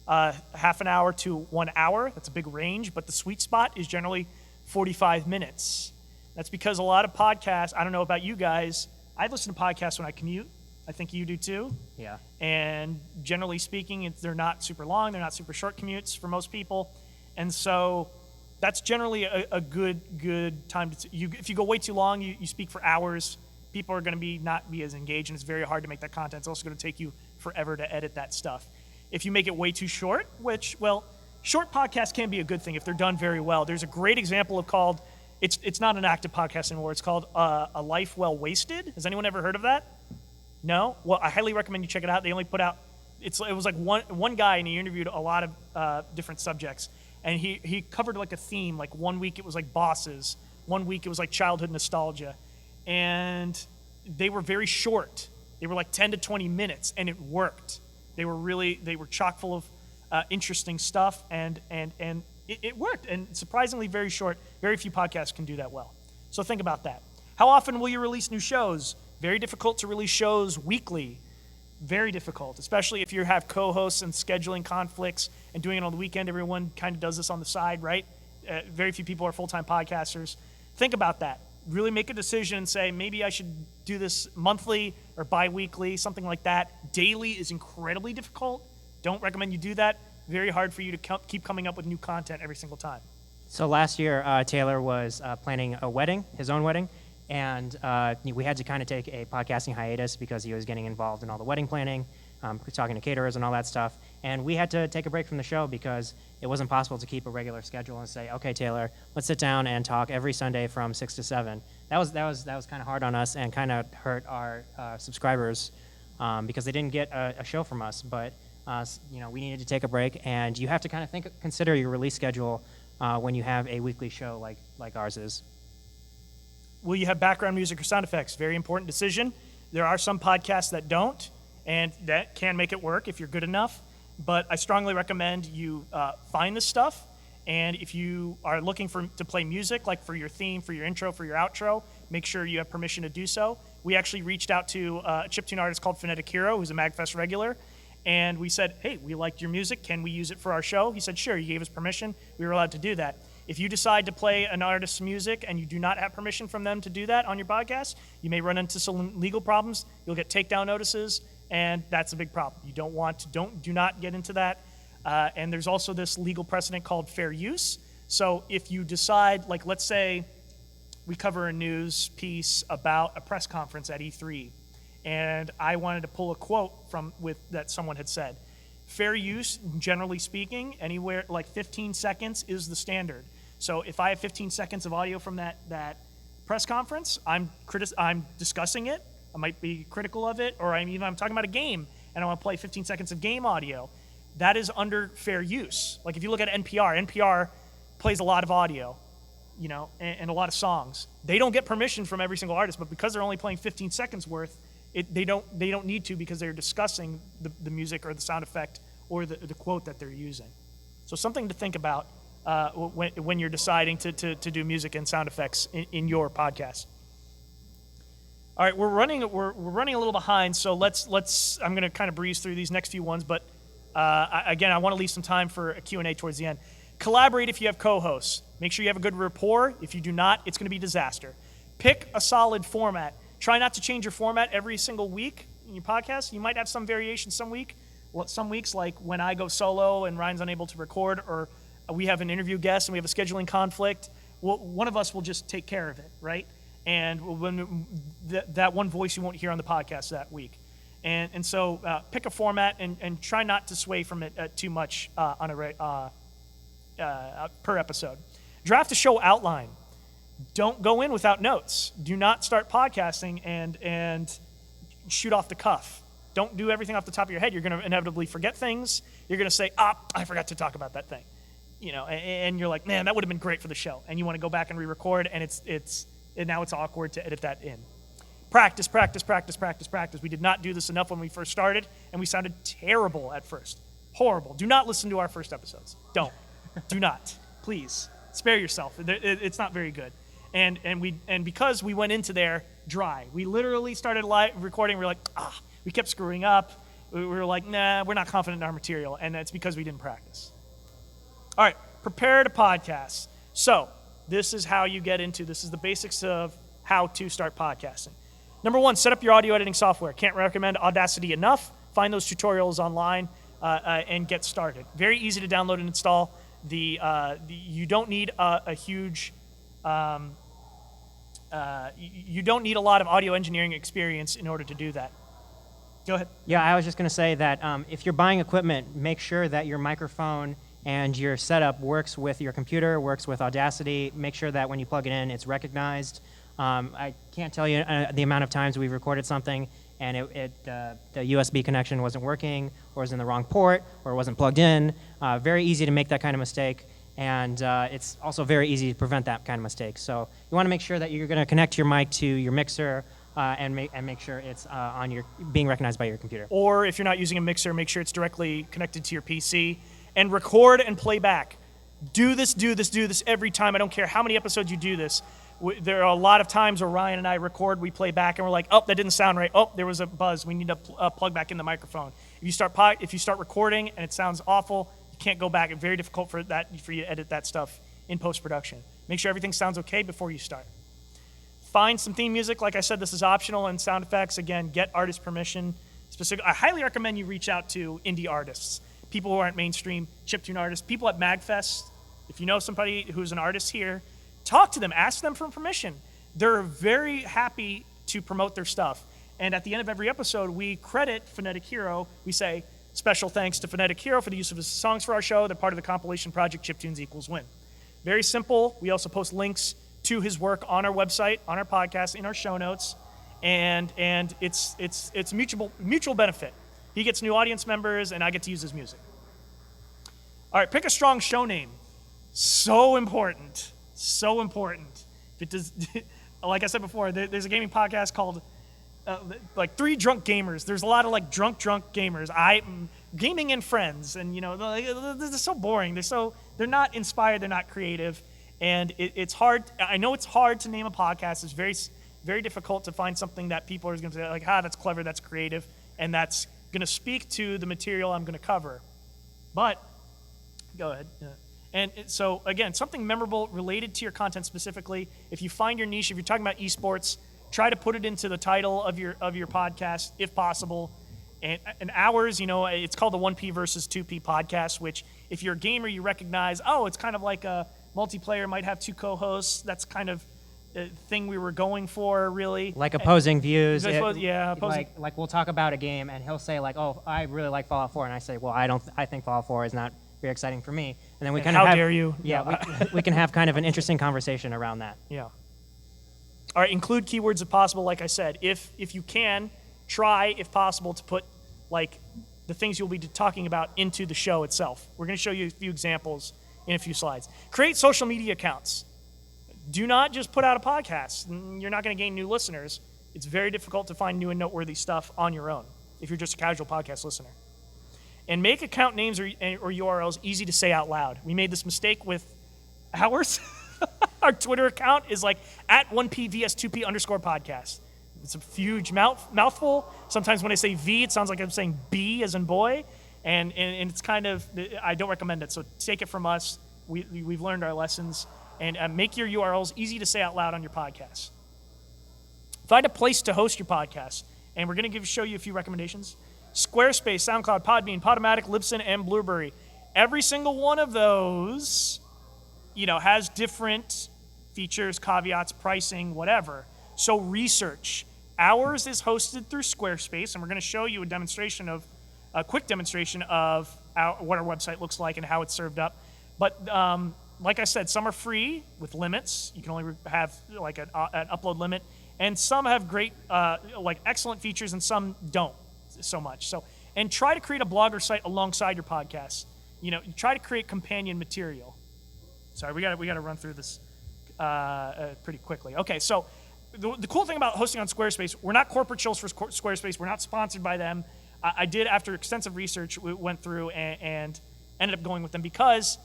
half an hour to 1 hour. That's a big range, but the sweet spot is generally 45 minutes. That's because a lot of podcasts, I don't know about you guys, I listen to podcasts when I commute. I think you do too. Yeah. And generally speaking, they're not super long. They're not super short commutes for most people. And so that's generally a good time to if you go way too long, you speak for hours, people are going to not be as engaged, and it's very hard to make that content. It's also going to take you forever to edit that stuff. If you make it way too short, short podcasts can be a good thing if they're done very well. There's a great example of it's not an active podcast anymore. It's called A Life Well Wasted. Has anyone ever heard of that? No? Well, I highly recommend you check it out. They only put out, it was like one guy, and he interviewed a lot of different subjects. And he covered like a theme. Like 1 week it was like bosses. 1 week it was like childhood nostalgia. And they were very short. They were like 10 to 20 minutes, and it worked. They were chock full of interesting stuff, and it worked. And surprisingly very short. Very few podcasts can do that well. So think about that. How often will you release new shows? Very difficult to release shows weekly. Very difficult, especially if you have co-hosts and scheduling conflicts and doing it on the weekend. Everyone kind of does this on the side, right? Very few people are full-time podcasters. Think about that. Really make a decision and say, maybe I should do this monthly or bi-weekly, something like that. Daily is incredibly difficult. Don't recommend you do that. Very hard for you to keep coming up with new content every single time. So last year, Taylor was planning a wedding, his own wedding, and we had to kind of take a podcasting hiatus because he was getting involved in all the wedding planning, talking to caterers and all that stuff. And we had to take a break from the show because it wasn't possible to keep a regular schedule and say, okay, Taylor, let's sit down and talk every Sunday from 6 to 7. That was kind of hard on us and kind of hurt our subscribers because they didn't get a show from us. But we needed to take a break, and you have to kind of consider your release schedule when you have a weekly show like ours is. Will you have background music or sound effects? Very important decision. There are some podcasts that don't, and that can make it work if you're good enough. But I strongly recommend you find this stuff. And if you are looking to play music, like for your theme, for your intro, for your outro, make sure you have permission to do so. We actually reached out to a chiptune artist called Phonetic Hero, who's a MAGFest regular. And we said, hey, we liked your music. Can we use it for our show? He said, sure. He gave us permission. We were allowed to do that. If you decide to play an artist's music and you do not have permission from them to do that on your podcast, you may run into some legal problems. You'll get takedown notices, and that's a big problem. You do not get into that. And there's also this legal precedent called fair use. So if you decide, like let's say we cover a news piece about a press conference at E3, and I wanted to pull a quote that someone had said. Fair use, generally speaking, anywhere like 15 seconds is the standard. So if I have 15 seconds of audio from that press conference, I'm discussing it, I might be critical of it, or I'm talking about a game and I want to play 15 seconds of game audio. That is under fair use. Like if you look at NPR plays a lot of audio, and a lot of songs. They don't get permission from every single artist, but because they're only playing 15 seconds worth, they don't need to because they're discussing the music or the sound effect or the quote that they're using. So something to think about when you're deciding to do music and sound effects in your podcast. All right, we're running a little behind, so let's I'm going to kind of breeze through these next few ones, but again, I want to leave some time for a Q&A towards the end. Collaborate if you have co-hosts. Make sure you have a good rapport. If you do not, it's going to be disaster. Pick a solid format. Try not to change your format every single week in your podcast. You might have some variation some weeks, like when I go solo and Ryan's unable to record, or we have an interview guest and we have a scheduling conflict. One of us will just take care of it, right? And when that one voice you won't hear on the podcast that week. And so pick a format and try not to sway from it too much on per episode. Draft a show outline. Don't go in without notes. Do not start podcasting and shoot off the cuff. Don't do everything off the top of your head. You're going to inevitably forget things. You're going to say, I forgot to talk about that thing. And you're like, man, that would have been great for the show. And you want to go back and re-record, and now it's awkward to edit that in. Practice. We did not do this enough when we first started, and we sounded terrible at first. Horrible. Do not listen to our first episodes. Don't. Do not. Please. Spare yourself. It's not very good. And because we went into there dry, we literally started live recording. We were like, we kept screwing up. We were like, nah, we're not confident in our material, and that's because we didn't practice. All right, prepare to podcast. So this is how you get into this. Is the basics of how to start podcasting. Number one, set up your audio editing software. Can't recommend Audacity enough. Find those tutorials online and get started. Very easy to download and install. You don't need a huge, you don't need a lot of audio engineering experience in order to do that. Go ahead. Yeah, I was just going to say that if you're buying equipment, make sure that your microphone and your setup works with your computer, works with Audacity. Make sure that when you plug it in, it's recognized. I can't tell you the amount of times we've recorded something and the USB connection wasn't working, or was in the wrong port, or wasn't plugged in. Very easy to make that kind of mistake, and it's also very easy to prevent that kind of mistake. So you want to make sure that you're going to connect your mic to your mixer and make sure it's being recognized by your computer. Or if you're not using a mixer, make sure it's directly connected to your PC, and record and play back. Do this every time. I don't care how many episodes you do this. There are a lot of times where Ryan and I record, we play back, and we're like, oh, that didn't sound right. Oh, there was a buzz. We need to plug back in the microphone. If you start recording and it sounds awful, you can't go back. It's very difficult for you to edit that stuff in post-production. Make sure everything sounds okay before you start. Find some theme music. Like I said, this is optional, and sound effects. Again, get artist permission. I highly recommend you reach out to indie artists, people who aren't mainstream chiptune artists, people at MAGFest. If you know somebody who's an artist here, talk to them, ask them for permission. They're very happy to promote their stuff. And at the end of every episode, we credit Phonetic Hero. We say, special thanks to Phonetic Hero for the use of his songs for our show. They're part of the compilation project Chiptunes Equals Win. Very simple. We also post links to his work on our website, on our podcast, in our show notes. And it's mutual benefit. He gets new audience members, and I get to use his music. All right, pick a strong show name. So important. So important. If it does, like I said before, there's a gaming podcast called like Three Drunk Gamers. There's a lot of like drunk gamers. Gaming and friends, and they're so boring. They're not inspired. They're not creative, and it's hard. I know it's hard to name a podcast. It's very very difficult to find something that people are going to say like, that's clever, that's creative, and that's going to speak to the material I'm going to cover. But go ahead. And so, again, something memorable related to your content specifically. If you find your niche, if you're talking about esports, try to put it into the title of your podcast, if possible. And ours, it's called the 1P versus 2P podcast, which if you're a gamer, you recognize, it's kind of like a multiplayer, might have two co-hosts. That's kind of the thing we were going for, really. Like opposing views. Yeah, opposing. Like we'll talk about a game, and he'll say, like, oh, I really like Fallout 4. And I say, well, I think Fallout 4 is not very exciting for me. And then we kind of how dare you? Yeah, we can have kind of an interesting conversation around that. Yeah. All right, include keywords if possible. Like I said, if you can, try, if possible, to put like the things you'll be talking about into the show itself. We're going to show you a few examples in a few slides. Create social media accounts. Do not just put out a podcast. You're not going to gain new listeners. It's very difficult to find new and noteworthy stuff on your own if you're just a casual podcast listener. And make account names or URLs easy to say out loud. We made this mistake with ours. Our Twitter account is like @1PVS2P_podcast. It's a huge mouthful. Sometimes when I say V, it sounds like I'm saying B as in boy. And it's kind of, I don't recommend it. So take it from us. We've learned our lessons. And make your URLs easy to say out loud on your podcast. Find a place to host your podcast. And we're going to show you a few recommendations. Squarespace, SoundCloud, Podbean, Podomatic, Libsyn, and Blueberry. Every single one of those, has different features, caveats, pricing, whatever. So research. Ours is hosted through Squarespace, and we're going to show you a quick demonstration of what our website looks like and how it's served up. But like I said, some are free with limits. You can only have like an upload limit, and some have great, excellent features, and some don't so much. So, and try to create a blog or site alongside your podcast. Try to create companion material. Sorry, we got to run through this pretty quickly. Okay, so the cool thing about hosting on Squarespace, we're not corporate shows for Squarespace. We're not sponsored by them. I did, after extensive research, we went through and ended up going with them because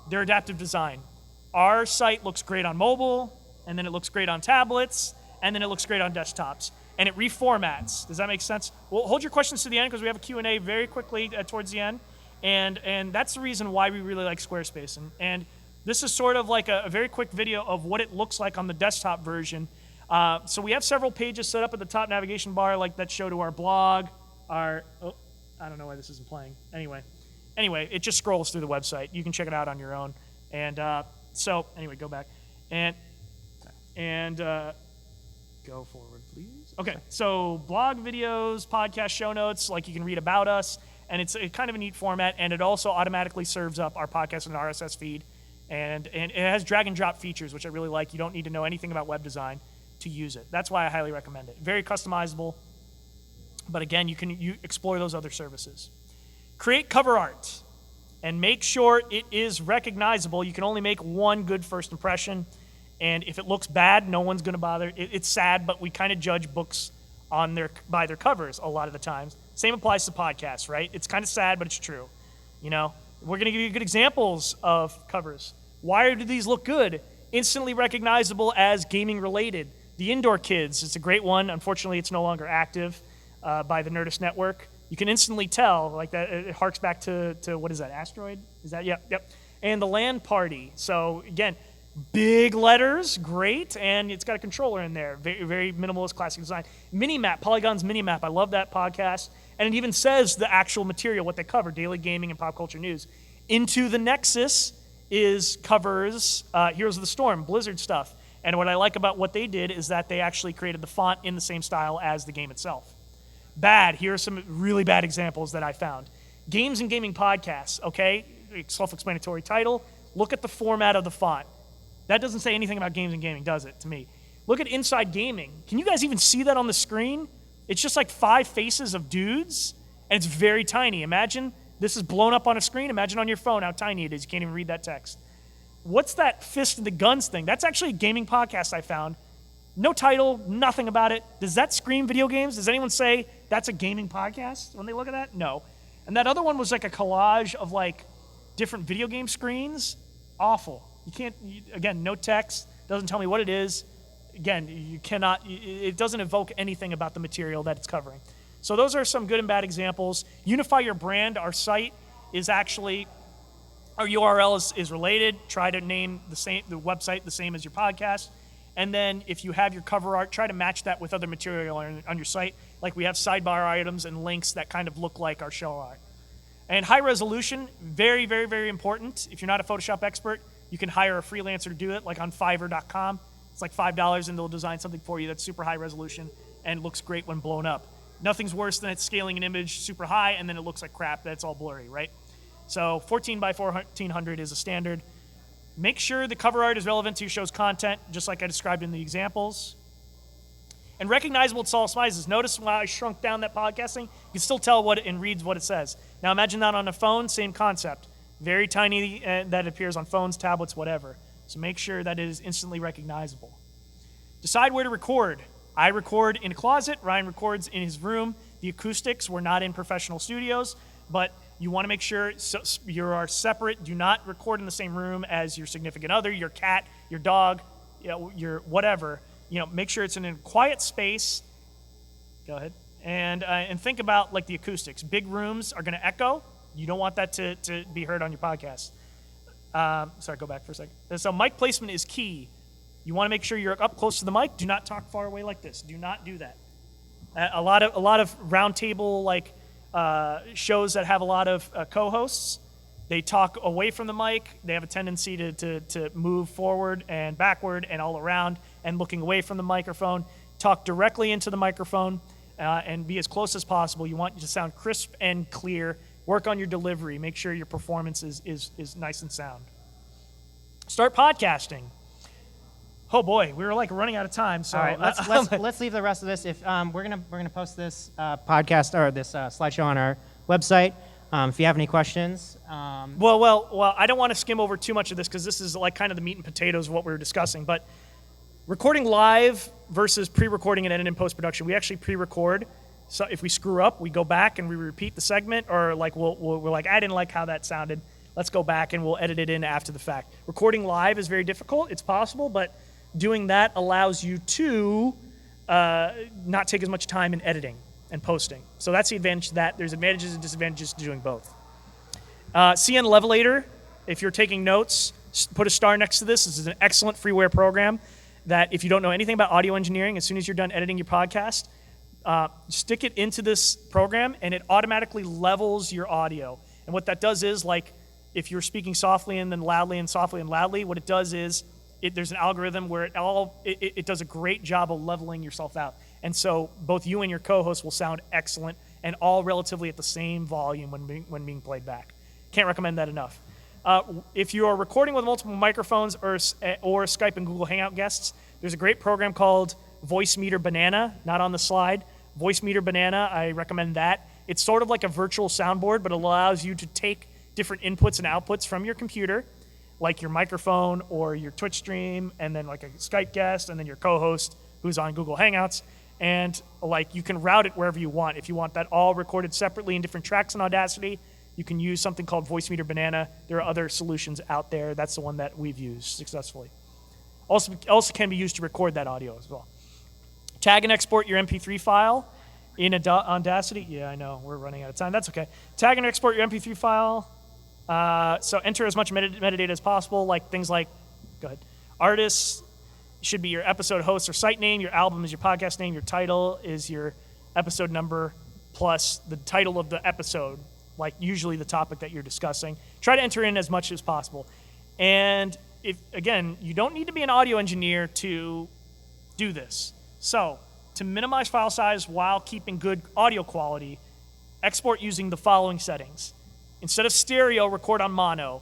they're adaptive design. Our site looks great on mobile, and then it looks great on tablets, and then it looks great on desktops. And it reformats. Does that make sense? Well, hold your questions to the end because we have a Q&A very quickly towards the end. And that's the reason why we really like Squarespace. And this is sort of like a very quick video of what it looks like on the desktop version. So we have several pages set up at the top navigation bar, like that show to our blog. I don't know why this isn't playing. Anyway, it just scrolls through the website. You can check it out on your own. And so anyway, go back. And go forward, please. Okay, so blog videos, podcast show notes, like you can read about us, and it's kind of a neat format, and it also automatically serves up our podcast in an RSS feed, and it has drag and drop features, which I really like. You don't need to know anything about web design to use it. That's why I highly recommend it. Very customizable. But again, you explore those other services. Create cover art and make sure it is recognizable. You can only make one good first impression. And if it looks bad, no one's going to bother. It's sad, but we kind of judge books by their covers a lot of the times. Same applies to podcasts, right? It's kind of sad, but it's true. You know, we're going to give you good examples of covers. Why do these look good? Instantly recognizable as gaming related. The Indoor Kids, it's a great one. Unfortunately, it's no longer active by the Nerdist Network. You can instantly tell, like that. It harks back to what is that? Asteroid? Is that? Yep. And the Land Party. So again, big letters, great, and it's got a controller in there. Very, very minimalist, classic design. Minimap, Polygon's Minimap. I love that podcast. And it even says the actual material, what they cover, daily gaming and pop culture news. Into the Nexus covers Heroes of the Storm, Blizzard stuff. And what I like about what they did is that they actually created the font in the same style as the game itself. Bad, here are some really bad examples that I found. Games and Gaming Podcasts, okay? Self-explanatory title. Look at the format of the font. That doesn't say anything about games and gaming, does it, to me? Look at Inside Gaming. Can you guys even see that on the screen? It's just like 5 faces of dudes, and it's very tiny. Imagine this is blown up on a screen. Imagine on your phone how tiny it is. You can't even read that text. What's that fist in the guns thing? That's actually a gaming podcast I found. No title, nothing about it. Does that scream video games? Does anyone say that's a gaming podcast when they look at that? No. And that other one was like a collage of like different video game screens. Awful. You can't, again, no text, doesn't tell me what it is. Again, you cannot, it doesn't evoke anything about the material that it's covering. So those are some good and bad examples. Unify your brand. Our site is actually, our URL is related. Try to name the website the same as your podcast. And then if you have your cover art, try to match that with other material on your site. Like we have sidebar items and links that kind of look like our show art. And high resolution, very, very, very important. If you're not a Photoshop expert, you can hire a freelancer to do it, like on Fiverr.com. It's like $5 and they'll design something for you that's super high resolution and looks great when blown up. Nothing's worse than it scaling an image super high and then it looks like crap that's all blurry, right? So 14 by 1400 is a standard. Make sure the cover art is relevant to your show's content, just like I described in the examples. And recognizable at all sizes. Notice when I shrunk down that podcasting, you can still tell what and reads what it says. Now imagine that on a phone, same concept. Very tiny that appears on phones, tablets, whatever. So make sure that it is instantly recognizable. Decide where to record. I record in a closet. Ryan records in his room. The acoustics, we're not in professional studios, but you want to make sure you are separate. Do not record in the same room as your significant other, your cat, your dog, your whatever. Make sure it's in a quiet space. Go ahead. And think about like the acoustics. Big rooms are going to echo. You don't want that to be heard on your podcast. Sorry, go back for a second. So mic placement is key. You want to make sure you're up close to the mic. Do not talk far away like this. Do not do that. A lot of round table like shows that have a lot of co-hosts, they talk away from the mic. They have a tendency to move forward and backward and all around and looking away from the microphone. Talk directly into the microphone and be as close as possible. You want you to sound crisp and clear. Work on your delivery. Make sure your performance is nice and sound. Start podcasting. Oh boy, we were like running out of time. So all right, let's leave the rest of this. If we're gonna post this podcast or this slideshow on our website. If you have any questions. Well, I don't want to skim over too much of this because this is like kind of the meat and potatoes of what we were discussing. But recording live versus pre-recording and edit in post-production, we actually pre-record. So if we screw up, we go back and we repeat the segment, or like we're like, I didn't like how that sounded. Let's go back and we'll edit it in after the fact. Recording live is very difficult. It's possible, but doing that allows you to not take as much time in editing and posting. So that's the advantage. There's advantages and disadvantages to doing both. CN Levelator, if you're taking notes, put a star next to this. This is an excellent freeware program that if you don't know anything about audio engineering, as soon as you're done editing your podcast, stick it into this program and it automatically levels your audio. And what that does is, like, if you're speaking softly and then loudly and softly and loudly, what it does is there's an algorithm where it does a great job of leveling yourself out. And so both you and your co-host will sound excellent and all relatively at the same volume when being played back. Can't recommend that enough. If you are recording with multiple microphones or Skype and Google Hangout guests, there's a great program called Voice Meter Banana, not on the slide. Voice Meter Banana, I recommend that. It's sort of like a virtual soundboard, but it allows you to take different inputs and outputs from your computer, like your microphone or your Twitch stream, and then like a Skype guest, and then your co-host who's on Google Hangouts. And like you can route it wherever you want. If you want that all recorded separately in different tracks in Audacity, you can use something called Voice Meter Banana. There are other solutions out there. That's the one that we've used successfully. Also can be used to record that audio as well. Tag and export your MP3 file in Audacity. Yeah, I know, we're running out of time. That's okay. Tag and export your MP3 file. So enter as much metadata as possible, like things like, go ahead, artists should be your episode host or site name, your album is your podcast name, your title is your episode number, plus the title of the episode, like usually the topic that you're discussing. Try to enter in as much as possible. And if, again, you don't need to be an audio engineer to do this. So to minimize file size while keeping good audio quality, export using the following settings. Instead of stereo, record on mono.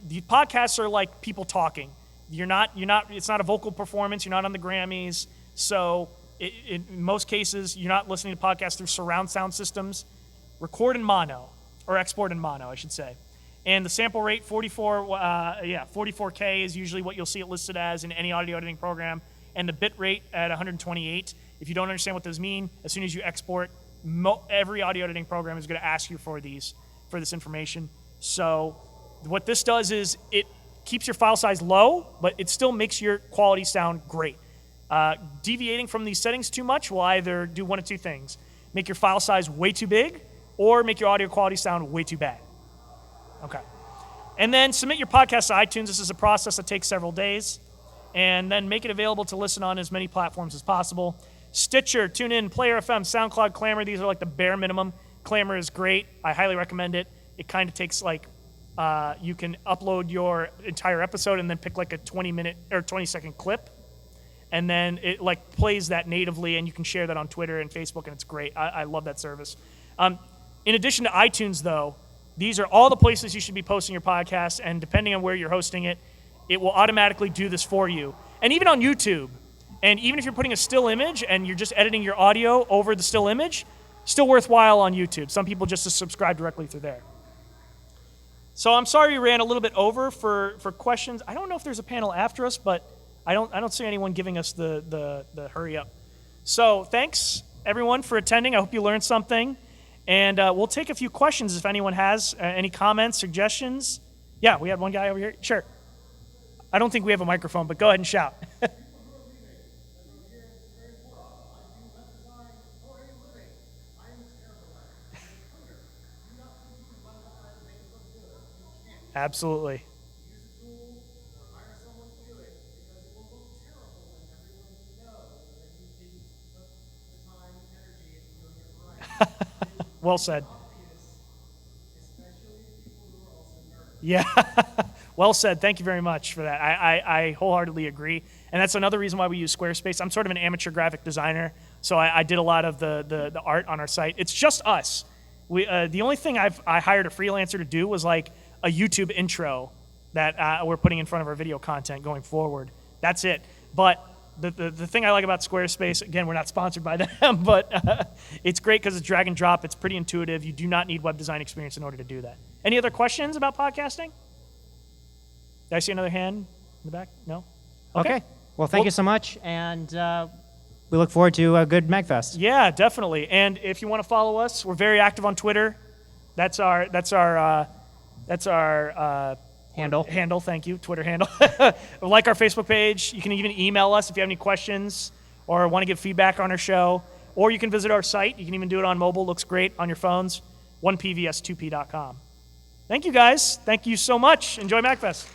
The podcasts are like people talking. It's not a vocal performance. You're not on the Grammys. So in most cases, you're not listening to podcasts through surround sound systems. Record in mono, or export in mono, I should say. And the sample rate, 44K is usually what you'll see it listed as in any audio editing program. And the bit rate at 128. If you don't understand what those mean, as soon as you export, every audio editing program is going to ask you for this information. So what this does is it keeps your file size low, but it still makes your quality sound great. Deviating from these settings too much will either do one of two things: make your file size way too big, or make your audio quality sound way too bad. Okay. And then submit your podcast to iTunes. This is a process that takes several days. And then make it available to listen on as many platforms as possible. Stitcher, TuneIn, Player FM, SoundCloud, Clamor, these are like the bare minimum. Clamor is great. I highly recommend it. It kind of takes like, you can upload your entire episode and then pick like a 20-minute or 20-second clip. And then it like plays that natively, and you can share that on Twitter and Facebook, and it's great. I love that service. In addition to iTunes, though, these are all the places you should be posting your podcast, and depending on where you're hosting it, it will automatically do this for you. And even on YouTube, and even if you're putting a still image and you're just editing your audio over the still image, still worthwhile on YouTube. Some people just subscribe directly through there. So I'm sorry we ran a little bit over for questions. I don't know if there's a panel after us, but I don't see anyone giving us the hurry up. So thanks everyone for attending. I hope you learned something. And we'll take a few questions if anyone has any comments, suggestions. Yeah, we had one guy over here. Sure. I don't think we have a microphone, but go ahead and shout. Absolutely. Well said. Yeah. Well said. Thank you very much for that. I wholeheartly agree. And that's another reason why we use Squarespace. I'm sort of an amateur graphic designer, so I did a lot of the art on our site. It's just us. The only thing I hired a freelancer to do was like a YouTube intro that we're putting in front of our video content going forward. That's it. But the thing I like about Squarespace, again, we're not sponsored by them, but it's great because it's drag and drop. It's pretty intuitive. You do not need web design experience in order to do that. Any other questions about podcasting? Did I see another hand in the back? No? Okay. Well, thank you so much, and we look forward to a good MAGFest. Yeah, definitely. And if you want to follow us, we're very active on Twitter. That's our handle. Thank you, Twitter handle. Like our Facebook page. You can even email us if you have any questions or want to give feedback on our show. Or you can visit our site. You can even do it on mobile. Looks great on your phones. 1pvs2p.com. Thank you, guys. Thank you so much. Enjoy MAGFest.